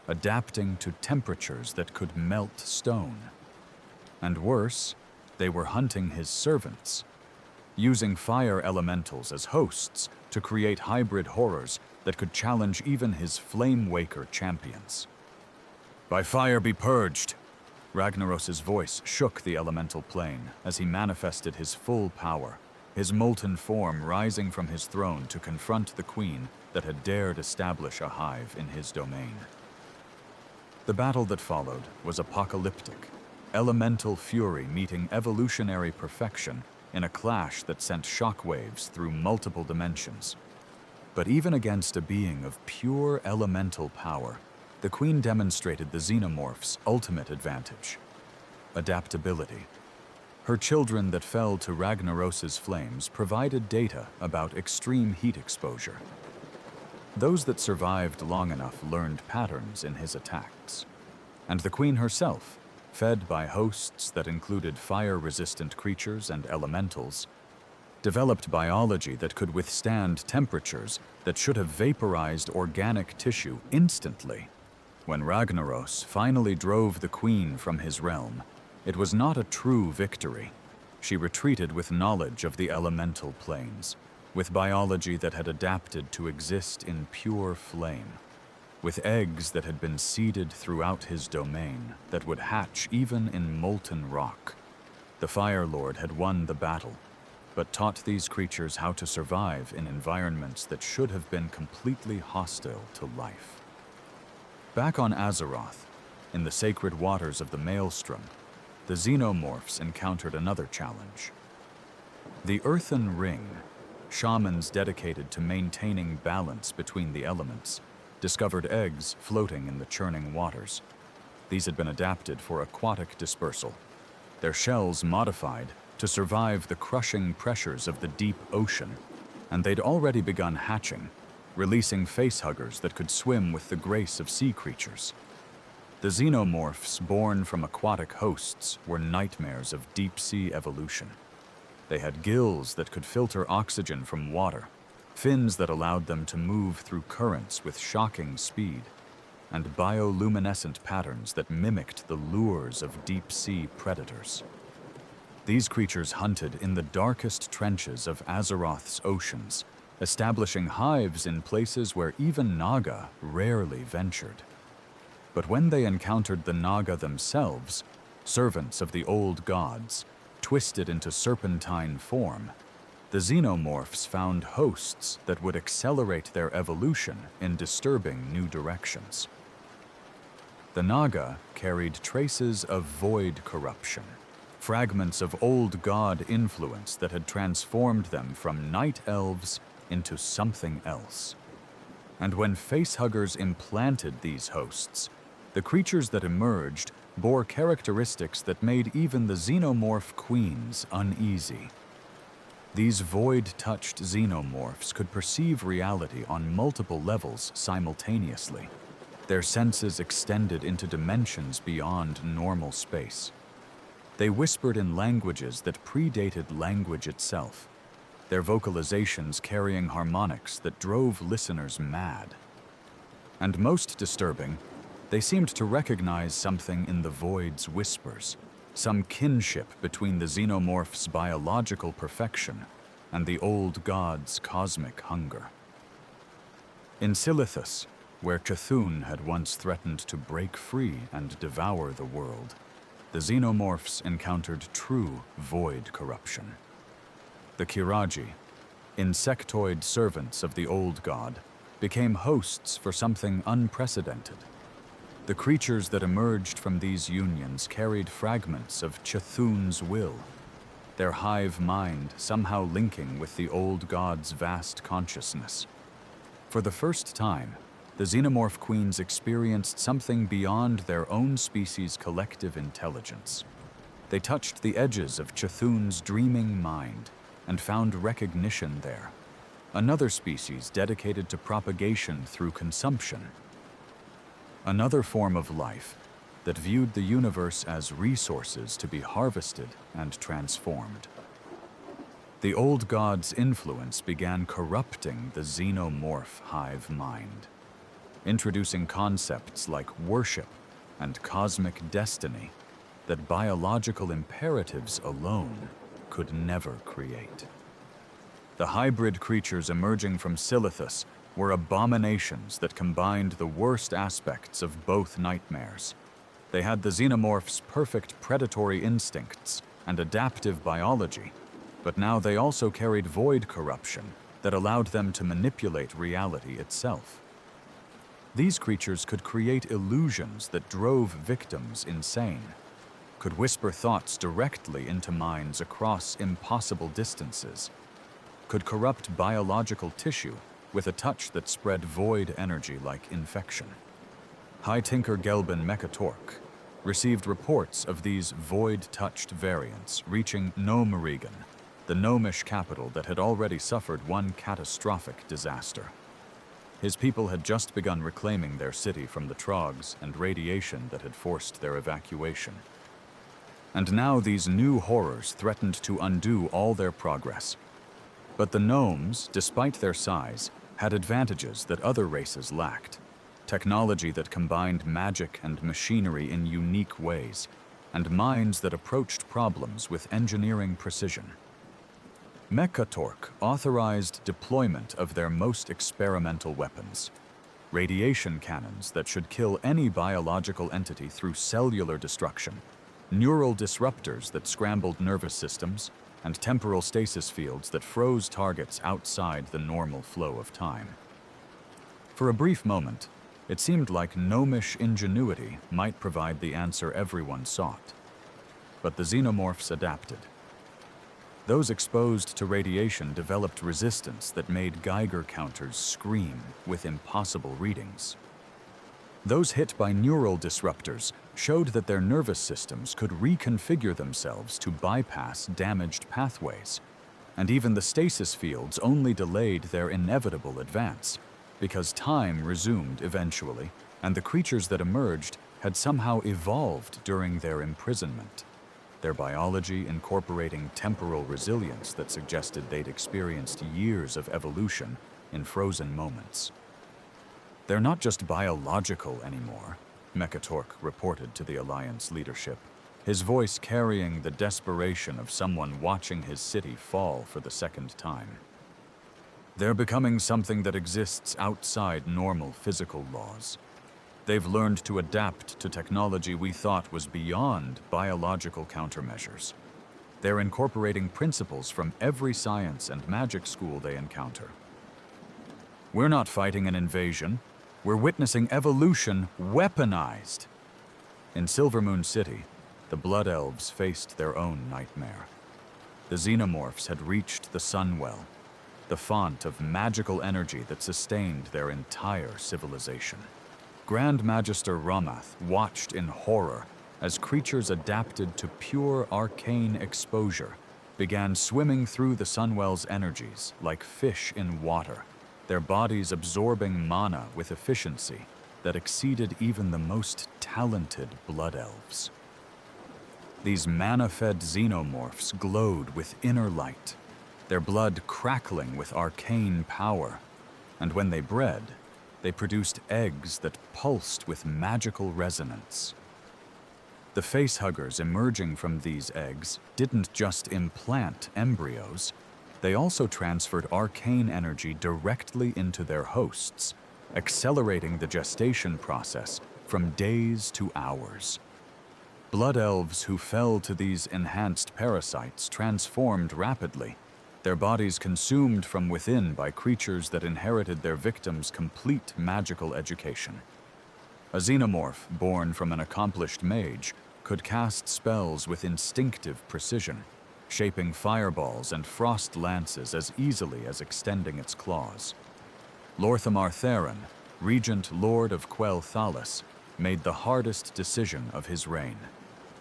adapting to temperatures that could melt stone. And worse, they were hunting his servants, using fire elementals as hosts to create hybrid horrors that could challenge even his Flame Waker champions. By fire be purged! Ragnaros' voice shook the elemental plane as he manifested his full power, his molten form rising from his throne to confront the queen that had dared establish a hive in his domain. The battle that followed was apocalyptic, elemental fury meeting evolutionary perfection in a clash that sent shockwaves through multiple dimensions. But even against a being of pure elemental power, the Queen demonstrated the Xenomorphs' ultimate advantage: adaptability. Her children that fell to Ragnaros's flames provided data about extreme heat exposure. Those that survived long enough learned patterns in his attacks. And the queen herself, fed by hosts that included fire-resistant creatures and elementals, developed biology that could withstand temperatures that should have vaporized organic tissue instantly. When Ragnaros finally drove the queen from his realm, it was not a true victory. She retreated with knowledge of the elemental planes, with biology that had adapted to exist in pure flame, with eggs that had been seeded throughout his domain that would hatch even in molten rock. The Fire Lord had won the battle, but taught these creatures how to survive in environments that should have been completely hostile to life. Back on Azeroth, in the sacred waters of the Maelstrom, the Xenomorphs encountered another challenge. The Earthen Ring, shamans dedicated to maintaining balance between the elements, discovered eggs floating in the churning waters. These had been adapted for aquatic dispersal, their shells modified to survive the crushing pressures of the deep ocean, and they'd already begun hatching, releasing facehuggers that could swim with the grace of sea creatures. The Xenomorphs born from aquatic hosts were nightmares of deep-sea evolution. They had gills that could filter oxygen from water, fins that allowed them to move through currents with shocking speed, and bioluminescent patterns that mimicked the lures of deep-sea predators. These creatures hunted in the darkest trenches of Azeroth's oceans, establishing hives in places where even Naga rarely ventured. But when they encountered the Naga themselves, servants of the old gods, twisted into serpentine form, the Xenomorphs found hosts that would accelerate their evolution in disturbing new directions. The Naga carried traces of void corruption, fragments of old god influence that had transformed them from night elves into something else. And when facehuggers implanted these hosts, the creatures that emerged bore characteristics that made even the Xenomorph queens uneasy. These void-touched Xenomorphs could perceive reality on multiple levels simultaneously, their senses extended into dimensions beyond normal space. They whispered in languages that predated language itself, their vocalizations carrying harmonics that drove listeners mad. And most disturbing, they seemed to recognize something in the void's whispers, some kinship between the Xenomorph's biological perfection and the old god's cosmic hunger. In Silithus, where Cthulhu had once threatened to break free and devour the world, the Xenomorphs encountered true void corruption. The Kiraji, insectoid servants of the old god, became hosts for something unprecedented. The creatures that emerged from these unions carried fragments of Cthulhu's will, their hive mind somehow linking with the old god's vast consciousness. For the first time, the Xenomorph queens experienced something beyond their own species' collective intelligence. They touched the edges of Cthulhu's dreaming mind and found recognition there, another species dedicated to propagation through consumption. Another form of life that viewed the universe as resources to be harvested and transformed. The old god's influence began corrupting the Xenomorph hive mind, introducing concepts like worship and cosmic destiny that biological imperatives alone could never create. The hybrid creatures emerging from Silithus were abominations that combined the worst aspects of both nightmares. They had the Xenomorph's perfect predatory instincts and adaptive biology, but now they also carried void corruption that allowed them to manipulate reality itself. These creatures could create illusions that drove victims insane, could whisper thoughts directly into minds across impossible distances, could corrupt biological tissue with a touch that spread void energy like infection. High Tinker Gelbin Mechatork, received reports of these void-touched variants reaching Gnomerigan, the gnomish capital that had already suffered one catastrophic disaster. His people had just begun reclaiming their city from the trogs and radiation that had forced their evacuation. And now these new horrors threatened to undo all their progress. But the gnomes, despite their size, had advantages that other races lacked. Technology that combined magic and machinery in unique ways, and minds that approached problems with engineering precision. Mekatork authorized deployment of their most experimental weapons, radiation cannons that should kill any biological entity through cellular destruction, neural disruptors that scrambled nervous systems, and temporal stasis fields that froze targets outside the normal flow of time. For a brief moment, it seemed like gnomish ingenuity might provide the answer everyone sought. But the Xenomorphs adapted. Those exposed to radiation developed resistance that made Geiger counters scream with impossible readings. Those hit by neural disruptors showed that their nervous systems could reconfigure themselves to bypass damaged pathways, and even the stasis fields only delayed their inevitable advance, because time resumed eventually, and the creatures that emerged had somehow evolved during their imprisonment, their biology incorporating temporal resilience that suggested they'd experienced years of evolution in frozen moments. They're not just biological anymore, Mekatork reported to the Alliance leadership, his voice carrying the desperation of someone watching his city fall for the second time. They're becoming something that exists outside normal physical laws. They've learned to adapt to technology we thought was beyond biological countermeasures. They're incorporating principles from every science and magic school they encounter. We're not fighting an invasion. We're witnessing evolution weaponized. In Silvermoon City, the Blood Elves faced their own nightmare. The Xenomorphs had reached the Sunwell, the font of magical energy that sustained their entire civilization. Grand Magister Ramath watched in horror as creatures adapted to pure arcane exposure began swimming through the Sunwell's energies like fish in water, their bodies absorbing mana with efficiency that exceeded even the most talented Blood Elves. These mana-fed Xenomorphs glowed with inner light, their blood crackling with arcane power, and when they bred, they produced eggs that pulsed with magical resonance. The facehuggers emerging from these eggs didn't just implant embryos, they also transferred arcane energy directly into their hosts, accelerating the gestation process from days to hours. Blood Elves who fell to these enhanced parasites transformed rapidly, their bodies consumed from within by creatures that inherited their victims' complete magical education. A xenomorph born from an accomplished mage could cast spells with instinctive precision, shaping fireballs and frost lances as easily as extending its claws. Lorthamar Theron, Regent Lord of Quell Thalas, made the hardest decision of his reign.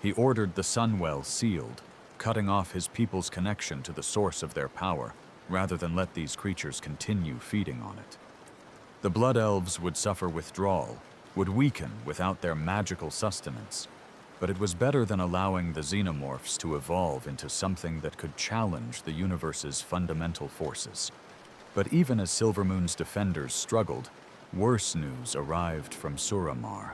He ordered the Sunwell sealed, cutting off his people's connection to the source of their power, rather than let these creatures continue feeding on it. The Blood Elves would suffer withdrawal, would weaken without their magical sustenance, but it was better than allowing the Xenomorphs to evolve into something that could challenge the universe's fundamental forces. But even as Silvermoon's defenders struggled, worse news arrived from Suramar.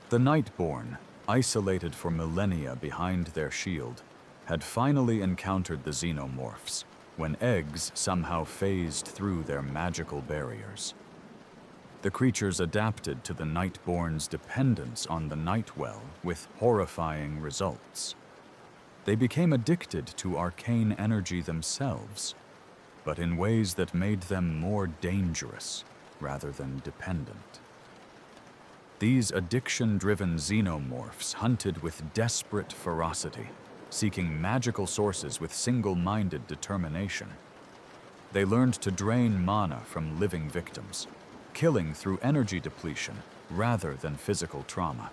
The Nightborn, isolated for millennia behind their shield, had finally encountered the Xenomorphs when eggs somehow phased through their magical barriers. The creatures adapted to the Nightborn's dependence on the Nightwell with horrifying results. They became addicted to arcane energy themselves, but in ways that made them more dangerous rather than dependent. These addiction-driven xenomorphs hunted with desperate ferocity, seeking magical sources with single-minded determination. They learned to drain mana from living victims, killing through energy depletion rather than physical trauma.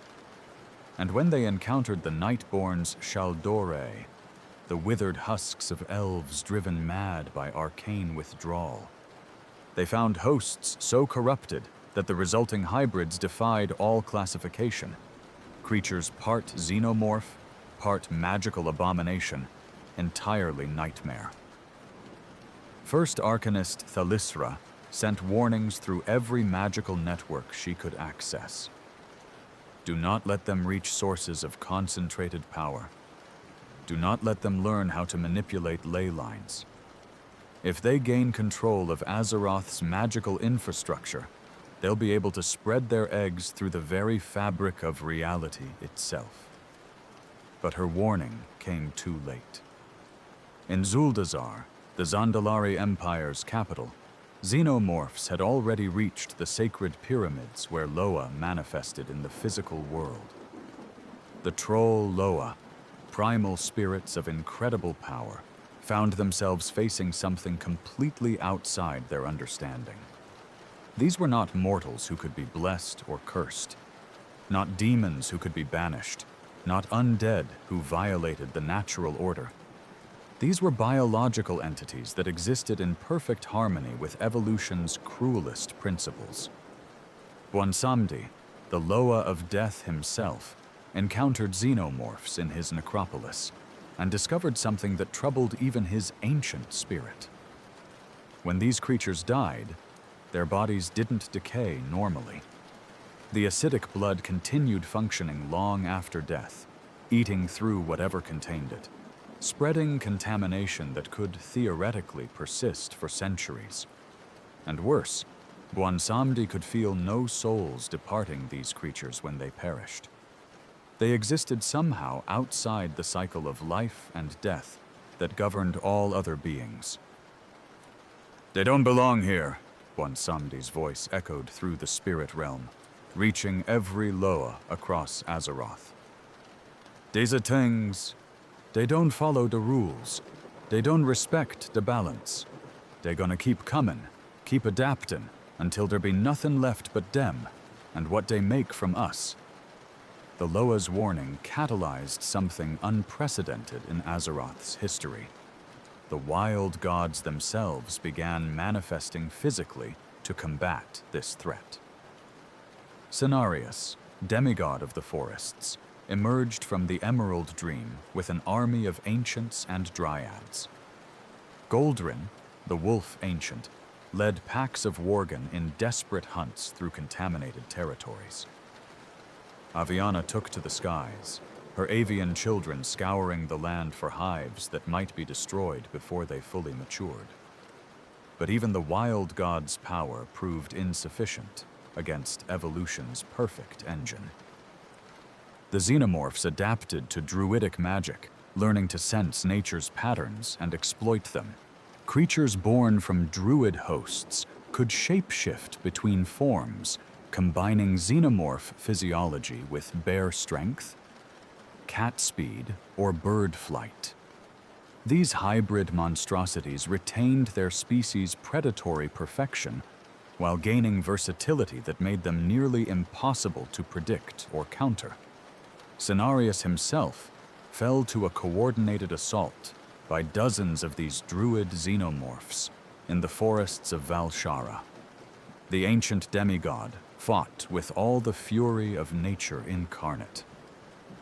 and when they encountered the Nightborn's Shaldore, the withered husks of elves driven mad by arcane withdrawal, they found hosts so corrupted that the resulting hybrids defied all classification. Creatures part xenomorph, part magical abomination, entirely nightmare. First Arcanist Thalisra sent warnings through every magical network she could access. Do not let them reach sources of concentrated power. Do not let them learn how to manipulate ley lines. If they gain control of Azeroth's magical infrastructure, they'll be able to spread their eggs through the very fabric of reality itself. But her warning came too late. In Zuldazar, the Zandalari Empire's capital, Xenomorphs had already reached the sacred pyramids where Loa manifested in the physical world. The troll Loa, primal spirits of incredible power, found themselves facing something completely outside their understanding. These were not mortals who could be blessed or cursed, not demons who could be banished, not undead who violated the natural order. These were biological entities that existed in perfect harmony with evolution's cruelest principles. Bwansamdi, the Loa of Death himself, encountered xenomorphs in his necropolis and discovered something that troubled even his ancient spirit. When these creatures died, their bodies didn't decay normally. The acidic blood continued functioning long after death, eating through whatever contained it, spreading contamination that could theoretically persist for centuries. And worse, Bwansamdi could feel no souls departing these creatures when they perished. They existed somehow outside the cycle of life and death that governed all other beings. "They don't belong here," Bwansamdi's voice echoed through the spirit realm, reaching every Loa across Azeroth. "These things, they don't follow the rules. They don't respect the balance. They're gonna keep coming, keep adapting, until there be nothing left but them and what they make from us." The Loa's warning catalyzed something unprecedented in Azeroth's history. The wild gods themselves began manifesting physically to combat this threat. Cenarius, demigod of the forests, emerged from the Emerald Dream with an army of ancients and dryads. Goldrin, the wolf ancient, led packs of worgen in desperate hunts through contaminated territories. Aviana took to the skies, her avian children scouring the land for hives that might be destroyed before they fully matured. But even the wild god's power proved insufficient against evolution's perfect engine. The xenomorphs adapted to druidic magic, learning to sense nature's patterns and exploit them. Creatures born from druid hosts could shapeshift between forms, combining xenomorph physiology with bear strength, cat speed, or bird flight. These hybrid monstrosities retained their species' predatory perfection while gaining versatility that made them nearly impossible to predict or counter. Cenarius himself fell to a coordinated assault by dozens of these druid xenomorphs in the forests of Valshara. The ancient demigod fought with all the fury of nature incarnate.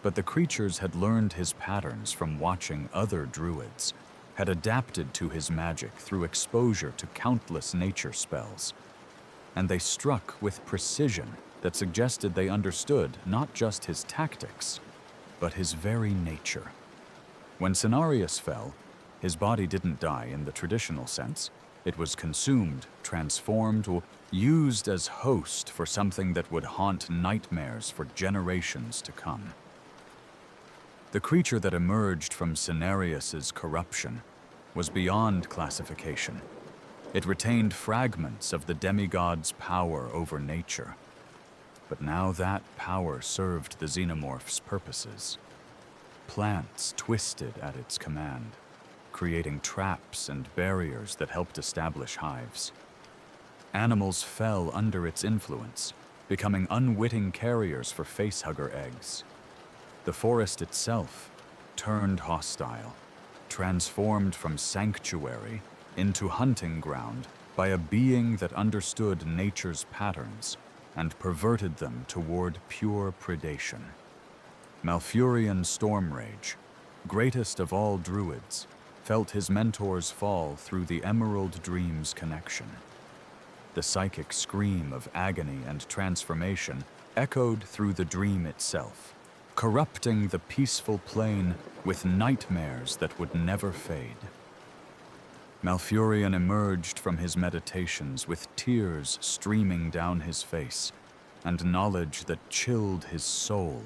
But the creatures had learned his patterns from watching other druids, had adapted to his magic through exposure to countless nature spells, and they struck with precision that suggested they understood not just his tactics, but his very nature. When Cenarius fell, his body didn't die in the traditional sense. It was consumed, transformed, or used as host for something that would haunt nightmares for generations to come. The creature that emerged from Cenarius's corruption was beyond classification. It retained fragments of the demigod's power over nature. But now that power served the xenomorph's purposes. Plants twisted at its command, creating traps and barriers that helped establish hives. Animals fell under its influence, becoming unwitting carriers for facehugger eggs. The forest itself turned hostile, transformed from sanctuary into hunting ground by a being that understood nature's patterns and perverted them toward pure predation. Malfurion Stormrage, greatest of all druids, felt his mentor's fall through the Emerald Dream's connection. The psychic scream of agony and transformation echoed through the dream itself, corrupting the peaceful plane with nightmares that would never fade. Malfurion emerged from his meditations with tears streaming down his face and knowledge that chilled his soul.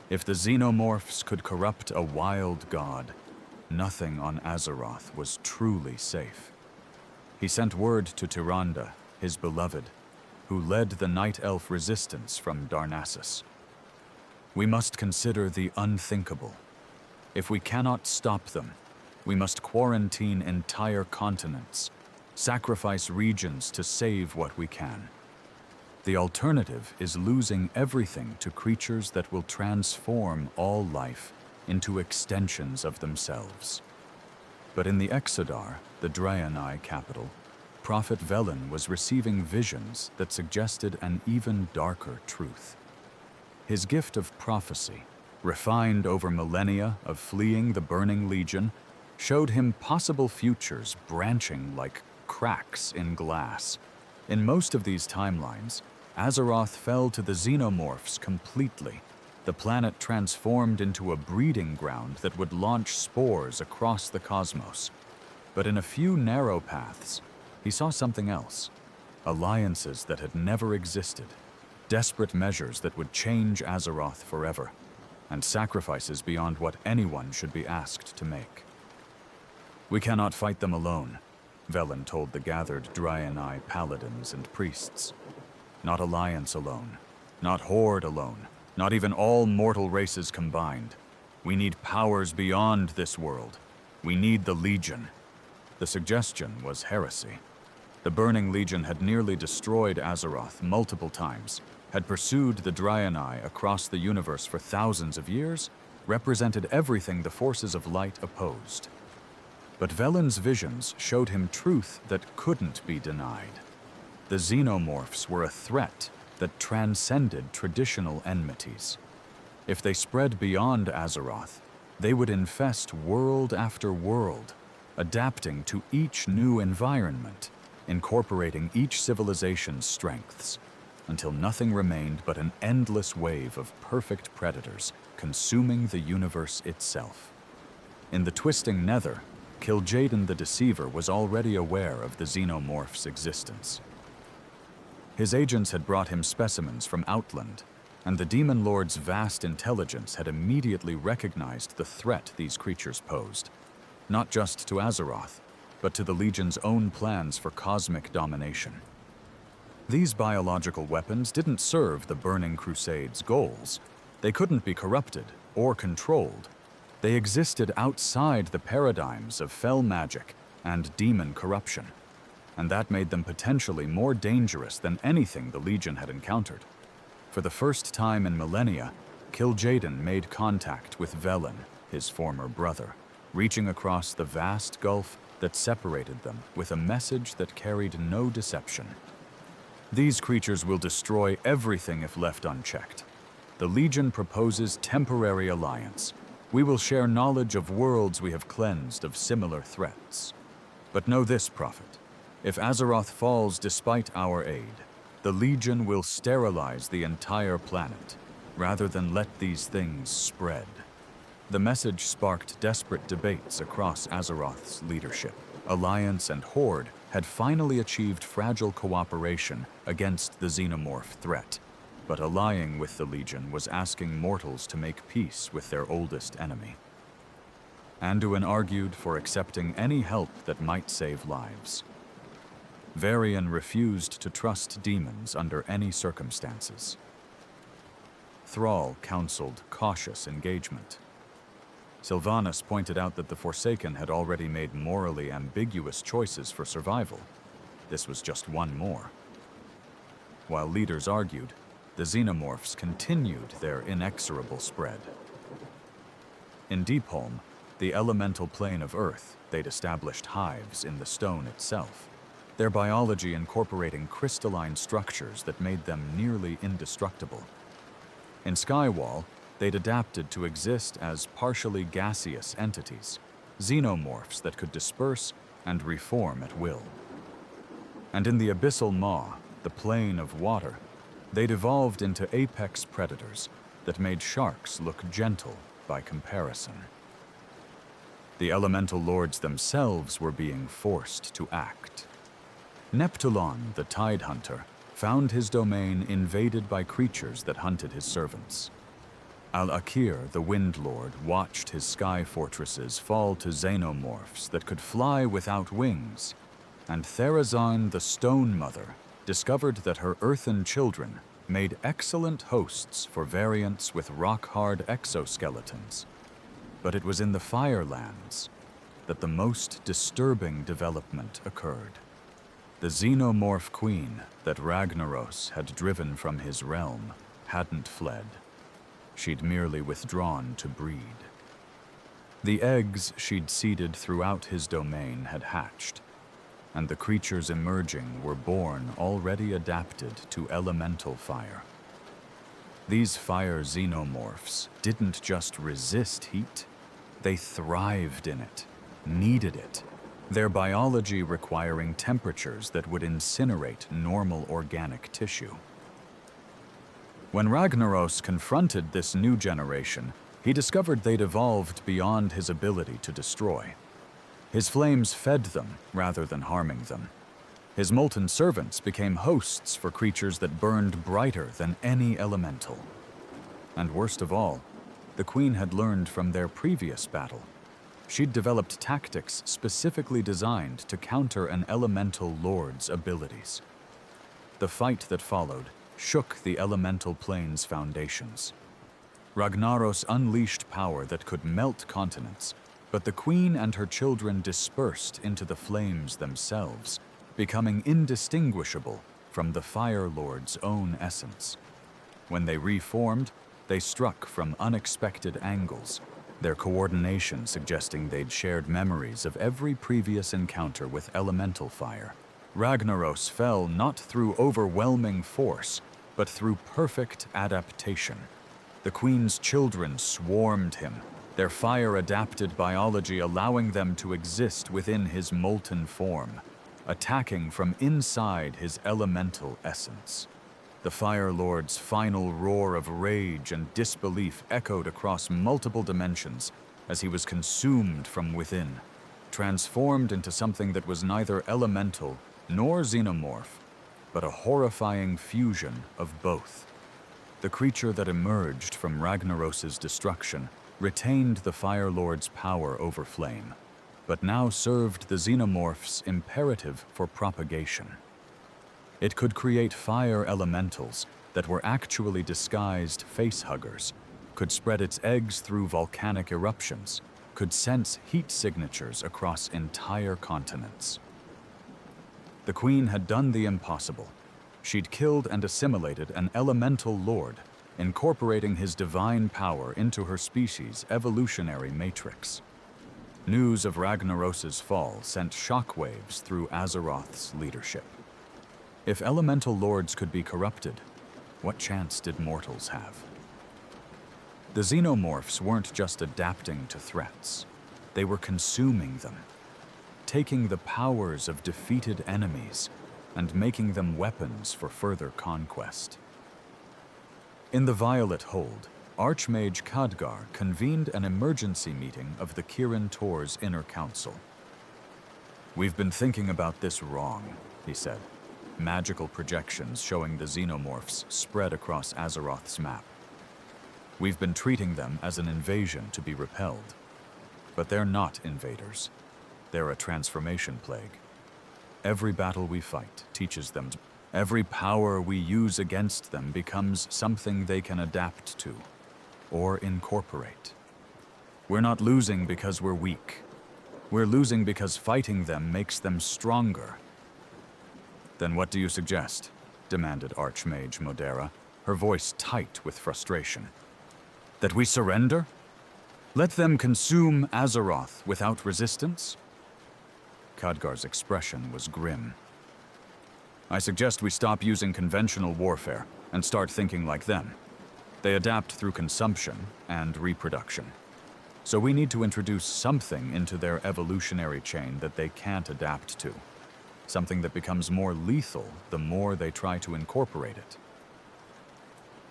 If the Xenomorphs could corrupt a wild god, nothing on Azeroth was truly safe. He sent word to Tyrande, his beloved, who led the Night Elf resistance from Darnassus. We must consider the unthinkable. If we cannot stop them, we must quarantine entire continents, sacrifice regions to save what we can. The alternative is losing everything to creatures that will transform all life into extensions of themselves. But in the Exodar, the Draenei capital, Prophet Velen was receiving visions that suggested an even darker truth. His gift of prophecy, refined over millennia of fleeing the Burning Legion, showed him possible futures branching like cracks in glass. In most of these timelines, Azeroth fell to the Xenomorphs completely. The planet transformed into a breeding ground that would launch spores across the cosmos. But in a few narrow paths, he saw something else. Alliances that had never existed, desperate measures that would change Azeroth forever, and sacrifices beyond what anyone should be asked to make. We cannot fight them alone, Velen told the gathered Draenei paladins and priests. Not Alliance alone, not Horde alone, not even all mortal races combined. We need powers beyond this world. We need the Legion. The suggestion was heresy. The Burning Legion had nearly destroyed Azeroth multiple times, had pursued the Draenei across the universe for thousands of years, represented everything the forces of light opposed. But Velen's visions showed him truth that couldn't be denied. The Xenomorphs were a threat that transcended traditional enmities. If they spread beyond Azeroth, they would infest world after world, adapting to each new environment, incorporating each civilization's strengths, until nothing remained but an endless wave of perfect predators consuming the universe itself. In the twisting Nether, Kil'jaeden the Deceiver was already aware of the Xenomorph's existence. His agents had brought him specimens from Outland, and the Demon Lord's vast intelligence had immediately recognized the threat these creatures posed, not just to Azeroth, but to the Legion's own plans for cosmic domination. These biological weapons didn't serve the Burning Crusade's goals. They couldn't be corrupted or controlled. They existed outside the paradigms of fell magic and demon corruption, and that made them potentially more dangerous than anything the Legion had encountered. For the first time in millennia, Kil'jaeden made contact with Velen, his former brother, reaching across the vast gulf that separated them with a message that carried no deception. These creatures will destroy everything if left unchecked. The Legion proposes temporary alliance. We will share knowledge of worlds we have cleansed of similar threats. But know this, Prophet. If Azeroth falls despite our aid, the Legion will sterilize the entire planet, rather than let these things spread. The message sparked desperate debates across Azeroth's leadership. Alliance and Horde had finally achieved fragile cooperation against the Xenomorph threat, but allying with the Legion was asking mortals to make peace with their oldest enemy. Anduin argued for accepting any help that might save lives. Varian refused to trust demons under any circumstances. Thrall counseled cautious engagement. Sylvanas pointed out that the Forsaken had already made morally ambiguous choices for survival. This was just one more. While leaders argued, the Xenomorphs continued their inexorable spread. In Deepholm, the elemental plane of Earth, they'd established hives in the stone itself, their biology incorporating crystalline structures that made them nearly indestructible. In Skywall, they'd adapted to exist as partially gaseous entities, xenomorphs that could disperse and reform at will. And in the Abyssal Maw, the plane of water, they'd evolved into apex predators that made sharks look gentle by comparison. The elemental lords themselves were being forced to act. Neptulon, the Tide Hunter, found his domain invaded by creatures that hunted his servants. Al-Akir, the Wind Lord, watched his sky fortresses fall to xenomorphs that could fly without wings, and Therazine, the Stone Mother, discovered that her earthen children made excellent hosts for variants with rock-hard exoskeletons. But it was in the Firelands that the most disturbing development occurred. The xenomorph queen that Ragnaros had driven from his realm hadn't fled. She'd merely withdrawn to breed. The eggs she'd seeded throughout his domain had hatched, and the creatures emerging were born already adapted to elemental fire. These fire xenomorphs didn't just resist heat, they thrived in it, needed it, their biology requiring temperatures that would incinerate normal organic tissue. When Ragnaros confronted this new generation, he discovered they'd evolved beyond his ability to destroy. His flames fed them rather than harming them. His molten servants became hosts for creatures that burned brighter than any elemental. And worst of all, the Queen had learned from their previous battle. She'd developed tactics specifically designed to counter an elemental lord's abilities. The fight that followed shook the elemental plane's foundations. Ragnaros unleashed power that could melt continents, but the Queen and her children dispersed into the flames themselves, becoming indistinguishable from the Fire Lord's own essence. When they reformed, they struck from unexpected angles, their coordination suggesting they'd shared memories of every previous encounter with elemental fire. Ragnaros fell not through overwhelming force, but through perfect adaptation. The Queen's children swarmed him, their fire-adapted biology allowing them to exist within his molten form, attacking from inside his elemental essence. The Fire Lord's final roar of rage and disbelief echoed across multiple dimensions as he was consumed from within, transformed into something that was neither elemental nor xenomorph, but a horrifying fusion of both. The creature that emerged from Ragnaros's destruction retained the Fire Lord's power over flame, but now served the xenomorph's imperative for propagation. It could create fire elementals that were actually disguised facehuggers, could spread its eggs through volcanic eruptions, could sense heat signatures across entire continents. The Queen had done the impossible. She'd killed and assimilated an elemental lord, incorporating his divine power into her species' evolutionary matrix. News of Ragnaros's fall sent shockwaves through Azeroth's leadership. If elemental lords could be corrupted, what chance did mortals have? The xenomorphs weren't just adapting to threats. They were consuming them, taking the powers of defeated enemies and making them weapons for further conquest. In the Violet Hold, Archmage Khadgar convened an emergency meeting of the Kirin Tor's Inner Council. "We've been thinking about this wrong," he said, magical projections showing the xenomorphs spread across Azeroth's map. "We've been treating them as an invasion to be repelled. But they're not invaders. They're a transformation plague. Every battle we fight teaches them every power we use against them becomes something they can adapt to or incorporate. We're not losing because we're weak. We're losing because fighting them makes them stronger." "Then what do you suggest?" demanded Archmage Modera, her voice tight with frustration. "That we surrender? Let them consume Azeroth without resistance? Khadgar's expression was grim. I suggest we stop using conventional warfare and start thinking like them. They adapt through consumption and reproduction. So we need to introduce something into their evolutionary chain that they can't adapt to. Something that becomes more lethal the more they try to incorporate it.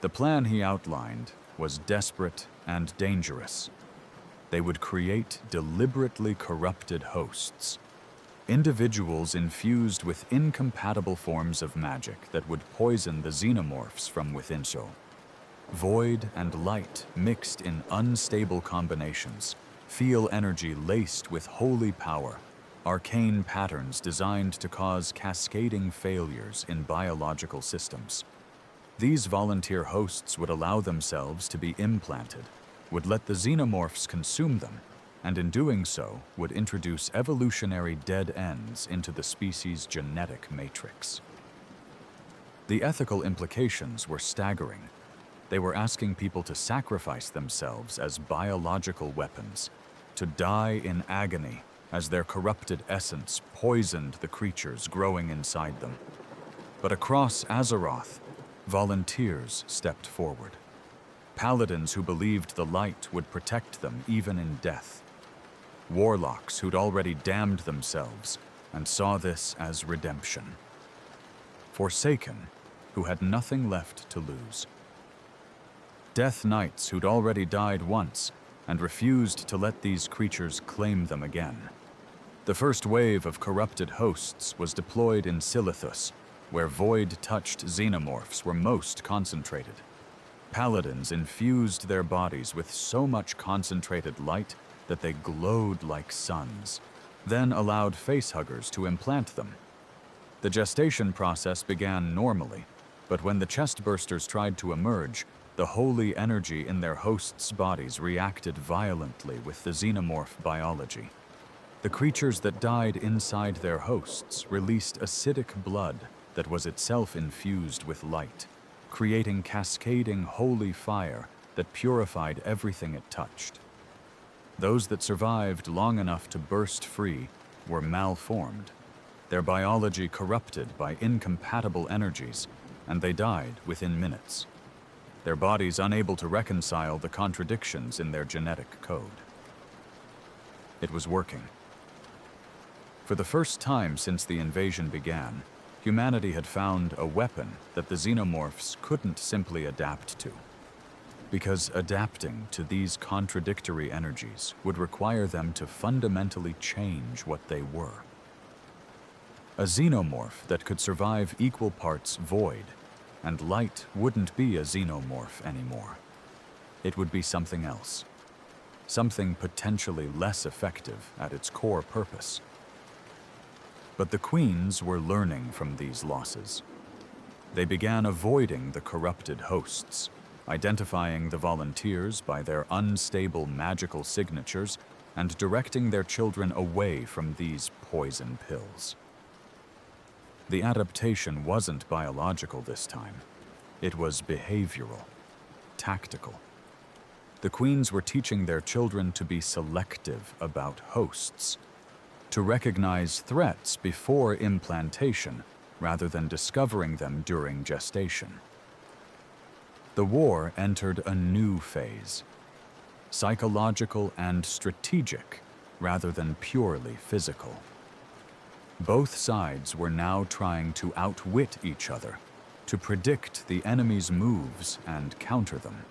The plan he outlined was desperate and dangerous. They would create deliberately corrupted hosts. Individuals infused with incompatible forms of magic that would poison the Xenomorphs from within. So, void and light mixed in unstable combinations, feel energy laced with holy power, arcane patterns designed to cause cascading failures in biological systems. These volunteer hosts would allow themselves to be implanted, would let the Xenomorphs consume them, and in doing so would introduce evolutionary dead ends into the species' genetic matrix. The ethical implications were staggering. They were asking people to sacrifice themselves as biological weapons, to die in agony as their corrupted essence poisoned the creatures growing inside them. But across Azeroth, volunteers stepped forward. Paladins who believed the light would protect them even in death. Warlocks who'd already damned themselves and saw this as redemption. Forsaken, who had nothing left to lose. Death Knights who'd already died once and refused to let these creatures claim them again. The first wave of corrupted hosts was deployed in Silithus, where void-touched Xenomorphs were most concentrated. Paladins infused their bodies with so much concentrated light that they glowed like suns, then allowed facehuggers to implant them. The gestation process began normally, but when the chestbursters tried to emerge, the holy energy in their hosts' bodies reacted violently with the xenomorph biology. The creatures that died inside their hosts released acidic blood that was itself infused with light, creating cascading holy fire that purified everything it touched. Those that survived long enough to burst free were malformed, their biology corrupted by incompatible energies, and they died within minutes, their bodies unable to reconcile the contradictions in their genetic code. It was working. For the first time since the invasion began, humanity had found a weapon that the Xenomorphs couldn't simply adapt to. Because adapting to these contradictory energies would require them to fundamentally change what they were. A xenomorph that could survive equal parts void, and light wouldn't be a xenomorph anymore. It would be something else. Something potentially less effective at its core purpose. But the queens were learning from these losses. They began avoiding the corrupted hosts, identifying the volunteers by their unstable magical signatures and directing their children away from these poison pills. The adaptation wasn't biological this time. It was behavioral, tactical. The queens were teaching their children to be selective about hosts, to recognize threats before implantation rather than discovering them during gestation. The war entered a new phase, psychological and strategic rather than purely physical. Both sides were now trying to outwit each other, to predict the enemy's moves and counter them.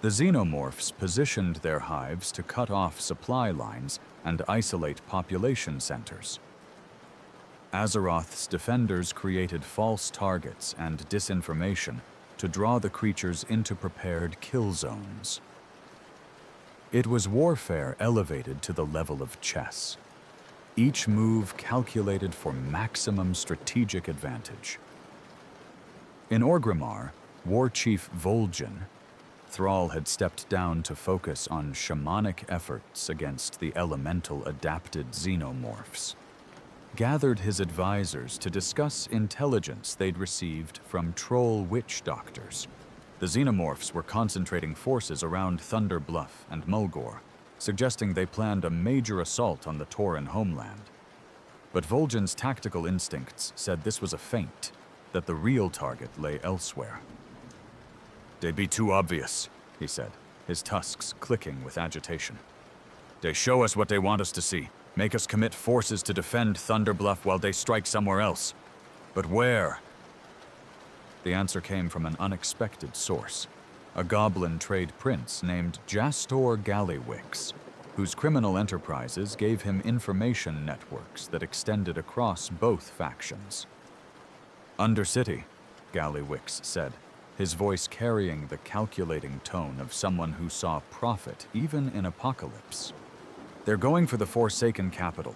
The Xenomorphs positioned their hives to cut off supply lines and isolate population centers. Azeroth's defenders created false targets and disinformation to draw the creatures into prepared kill zones. It was warfare elevated to the level of chess, each move calculated for maximum strategic advantage. In Orgrimmar, War Chief Vol'jin, Thrall had stepped down to focus on shamanic efforts against the elemental-adapted Xenomorphs, gathered his advisors to discuss intelligence they'd received from troll witch doctors. The Xenomorphs were concentrating forces around Thunder Bluff and Mulgore, suggesting they planned a major assault on the Tauren homeland. But Vol'jin's tactical instincts said this was a feint, that the real target lay elsewhere. "They be too obvious," he said, his tusks clicking with agitation. "They show us what they want us to see, make us commit forces to defend Thunder Bluff while they strike somewhere else. But where?" The answer came from an unexpected source, a goblin trade prince named Jastor Gallywix, whose criminal enterprises gave him information networks that extended across both factions. "Undercity," Gallywix said, his voice carrying the calculating tone of someone who saw profit even in apocalypse. "They're going for the Forsaken capital.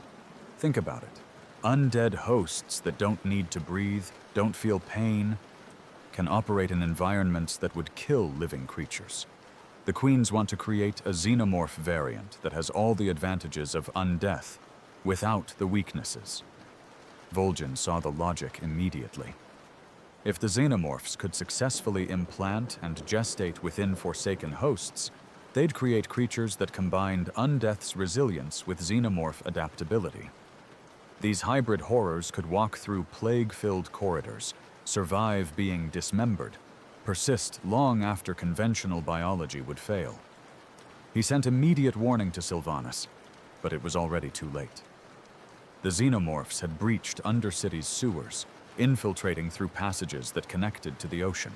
Think about it. Undead hosts that don't need to breathe, don't feel pain, can operate in environments that would kill living creatures. The Queens want to create a Xenomorph variant that has all the advantages of undeath, without the weaknesses." Vol'jin saw the logic immediately. If the Xenomorphs could successfully implant and gestate within Forsaken hosts, they'd create creatures that combined undeath's resilience with Xenomorph adaptability. These hybrid horrors could walk through plague-filled corridors, survive being dismembered, persist long after conventional biology would fail. He sent immediate warning to Sylvanas, but it was already too late. The Xenomorphs had breached Undercity's sewers, infiltrating through passages that connected to the ocean.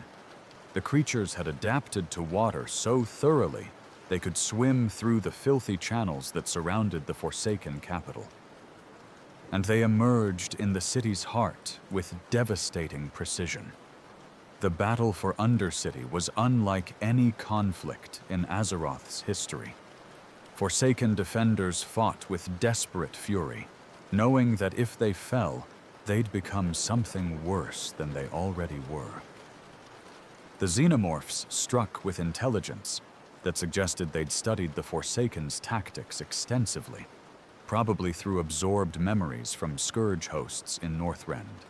The creatures had adapted to water so thoroughly they could swim through the filthy channels that surrounded the Forsaken capital. And they emerged in the city's heart with devastating precision. The battle for Undercity was unlike any conflict in Azeroth's history. Forsaken defenders fought with desperate fury, knowing that if they fell, they'd become something worse than they already were. The Xenomorphs struck with intelligence that suggested they'd studied the Forsaken's tactics extensively, probably through absorbed memories from Scourge hosts in Northrend.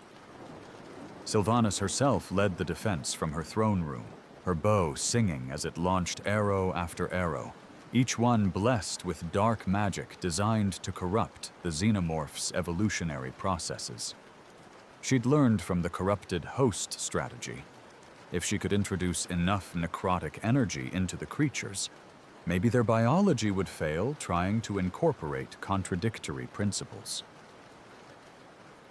Sylvanas herself led the defense from her throne room, her bow singing as it launched arrow after arrow, each one blessed with dark magic designed to corrupt the Xenomorphs' evolutionary processes. She'd learned from the corrupted host strategy. If she could introduce enough necrotic energy into the creatures, maybe their biology would fail trying to incorporate contradictory principles.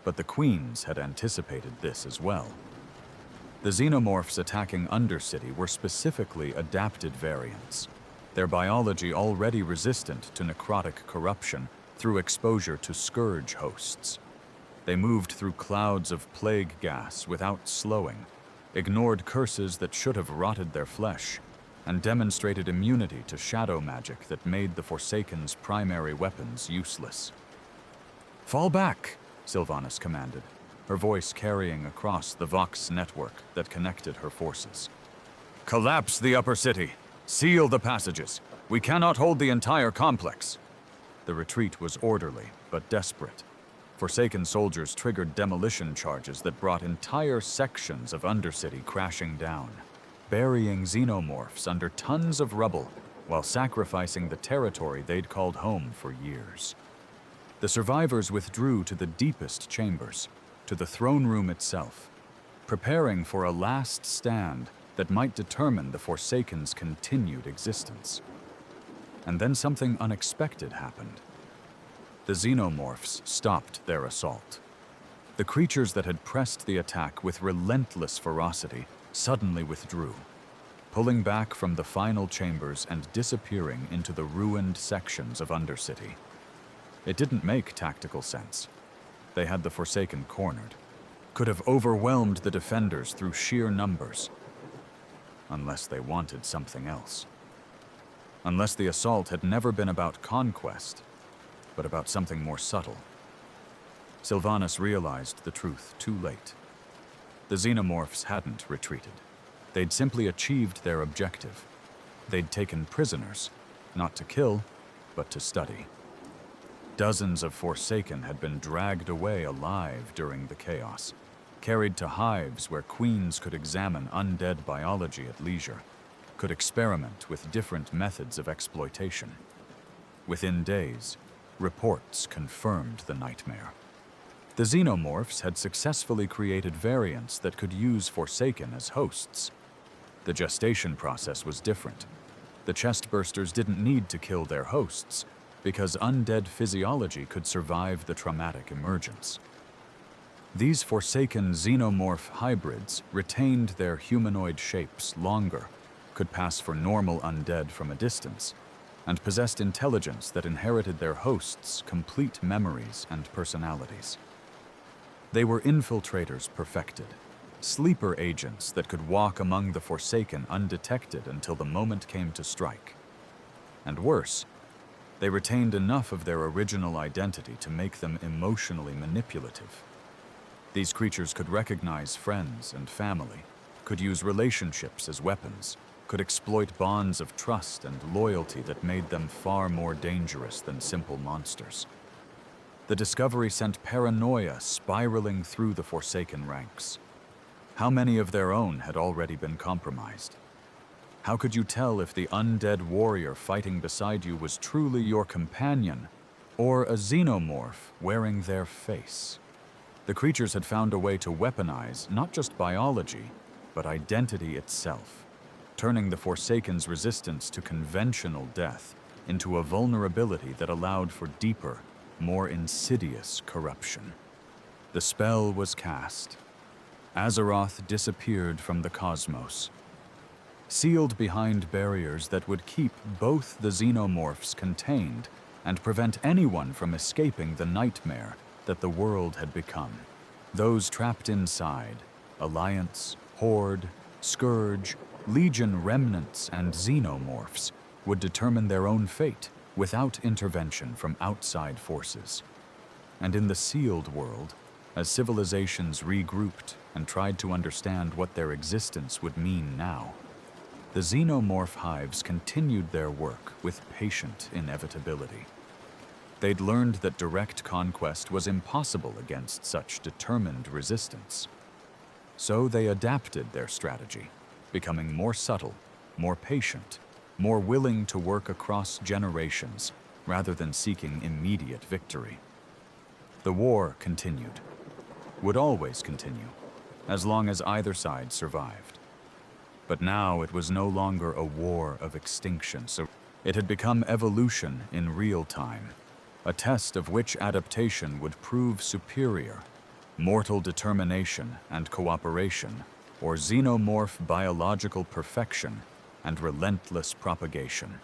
But the Queens had anticipated this as well. The Xenomorphs attacking Undercity were specifically adapted variants, their biology already resistant to necrotic corruption through exposure to Scourge hosts. They moved through clouds of plague gas without slowing, ignored curses that should have rotted their flesh, and demonstrated immunity to shadow magic that made the Forsaken's primary weapons useless. "Fall back," Sylvanas commanded, her voice carrying across the Vox network that connected her forces. "Collapse the upper city. Seal the passages. We cannot hold the entire complex." The retreat was orderly, but desperate. Forsaken soldiers triggered demolition charges that brought entire sections of Undercity crashing down, burying Xenomorphs under tons of rubble while sacrificing the territory they'd called home for years. The survivors withdrew to the deepest chambers, to the throne room itself, preparing for a last stand that might determine the Forsaken's continued existence. And then something unexpected happened. The Xenomorphs stopped their assault. The creatures that had pressed the attack with relentless ferocity suddenly withdrew, pulling back from the final chambers and disappearing into the ruined sections of Undercity. It didn't make tactical sense. They had the Forsaken cornered, could have overwhelmed the defenders through sheer numbers, unless they wanted something else. Unless the assault had never been about conquest, but about something more subtle. Sylvanas realized the truth too late. The Xenomorphs hadn't retreated. They'd simply achieved their objective. They'd taken prisoners, not to kill, but to study. Dozens of Forsaken had been dragged away alive during the chaos, carried to hives where queens could examine undead biology at leisure, could experiment with different methods of exploitation. Within days, reports confirmed the nightmare. The Xenomorphs had successfully created variants that could use Forsaken as hosts. The gestation process was different. The chestbursters didn't need to kill their hosts, because undead physiology could survive the traumatic emergence. These Forsaken Xenomorph hybrids retained their humanoid shapes longer, could pass for normal undead from a distance, and possessed intelligence that inherited their hosts' complete memories and personalities. They were infiltrators perfected, sleeper agents that could walk among the Forsaken undetected until the moment came to strike. And worse, they retained enough of their original identity to make them emotionally manipulative. These creatures could recognize friends and family, could use relationships as weapons, could exploit bonds of trust and loyalty that made them far more dangerous than simple monsters. The discovery sent paranoia spiraling through the Forsaken ranks. How many of their own had already been compromised? How could you tell if the undead warrior fighting beside you was truly your companion, or a xenomorph wearing their face? The creatures had found a way to weaponize not just biology, but identity itself, turning the Forsaken's resistance to conventional death into a vulnerability that allowed for deeper, more insidious corruption. The spell was cast. Azeroth disappeared from the cosmos, sealed behind barriers that would keep both the Xenomorphs contained and prevent anyone from escaping the nightmare that the world had become. Those trapped inside, Alliance, Horde, Scourge, Legion remnants, and Xenomorphs, would determine their own fate without intervention from outside forces. And in the sealed world, as civilizations regrouped and tried to understand what their existence would mean now, the Xenomorph hives continued their work with patient inevitability. They'd learned that direct conquest was impossible against such determined resistance. So they adapted their strategy, becoming more subtle, more patient, more willing to work across generations rather than seeking immediate victory. The war continued, would always continue, as long as either side survived. But now it was no longer a war of extinction, so it had become evolution in real time, a test of which adaptation would prove superior: mortal determination and cooperation, or xenomorph biological perfection and relentless propagation.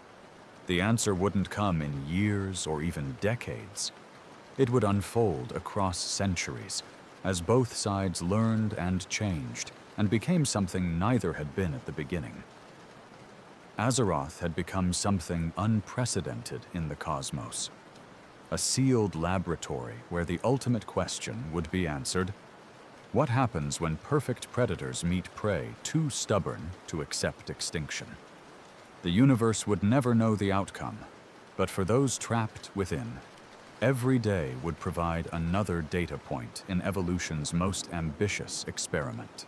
The answer wouldn't come in years or even decades. It would unfold across centuries, as both sides learned and changed, and became something neither had been at the beginning. Azeroth had become something unprecedented in the cosmos, a sealed laboratory where the ultimate question would be answered: what happens when perfect predators meet prey too stubborn to accept extinction? The universe would never know the outcome, but for those trapped within, every day would provide another data point in evolution's most ambitious experiment.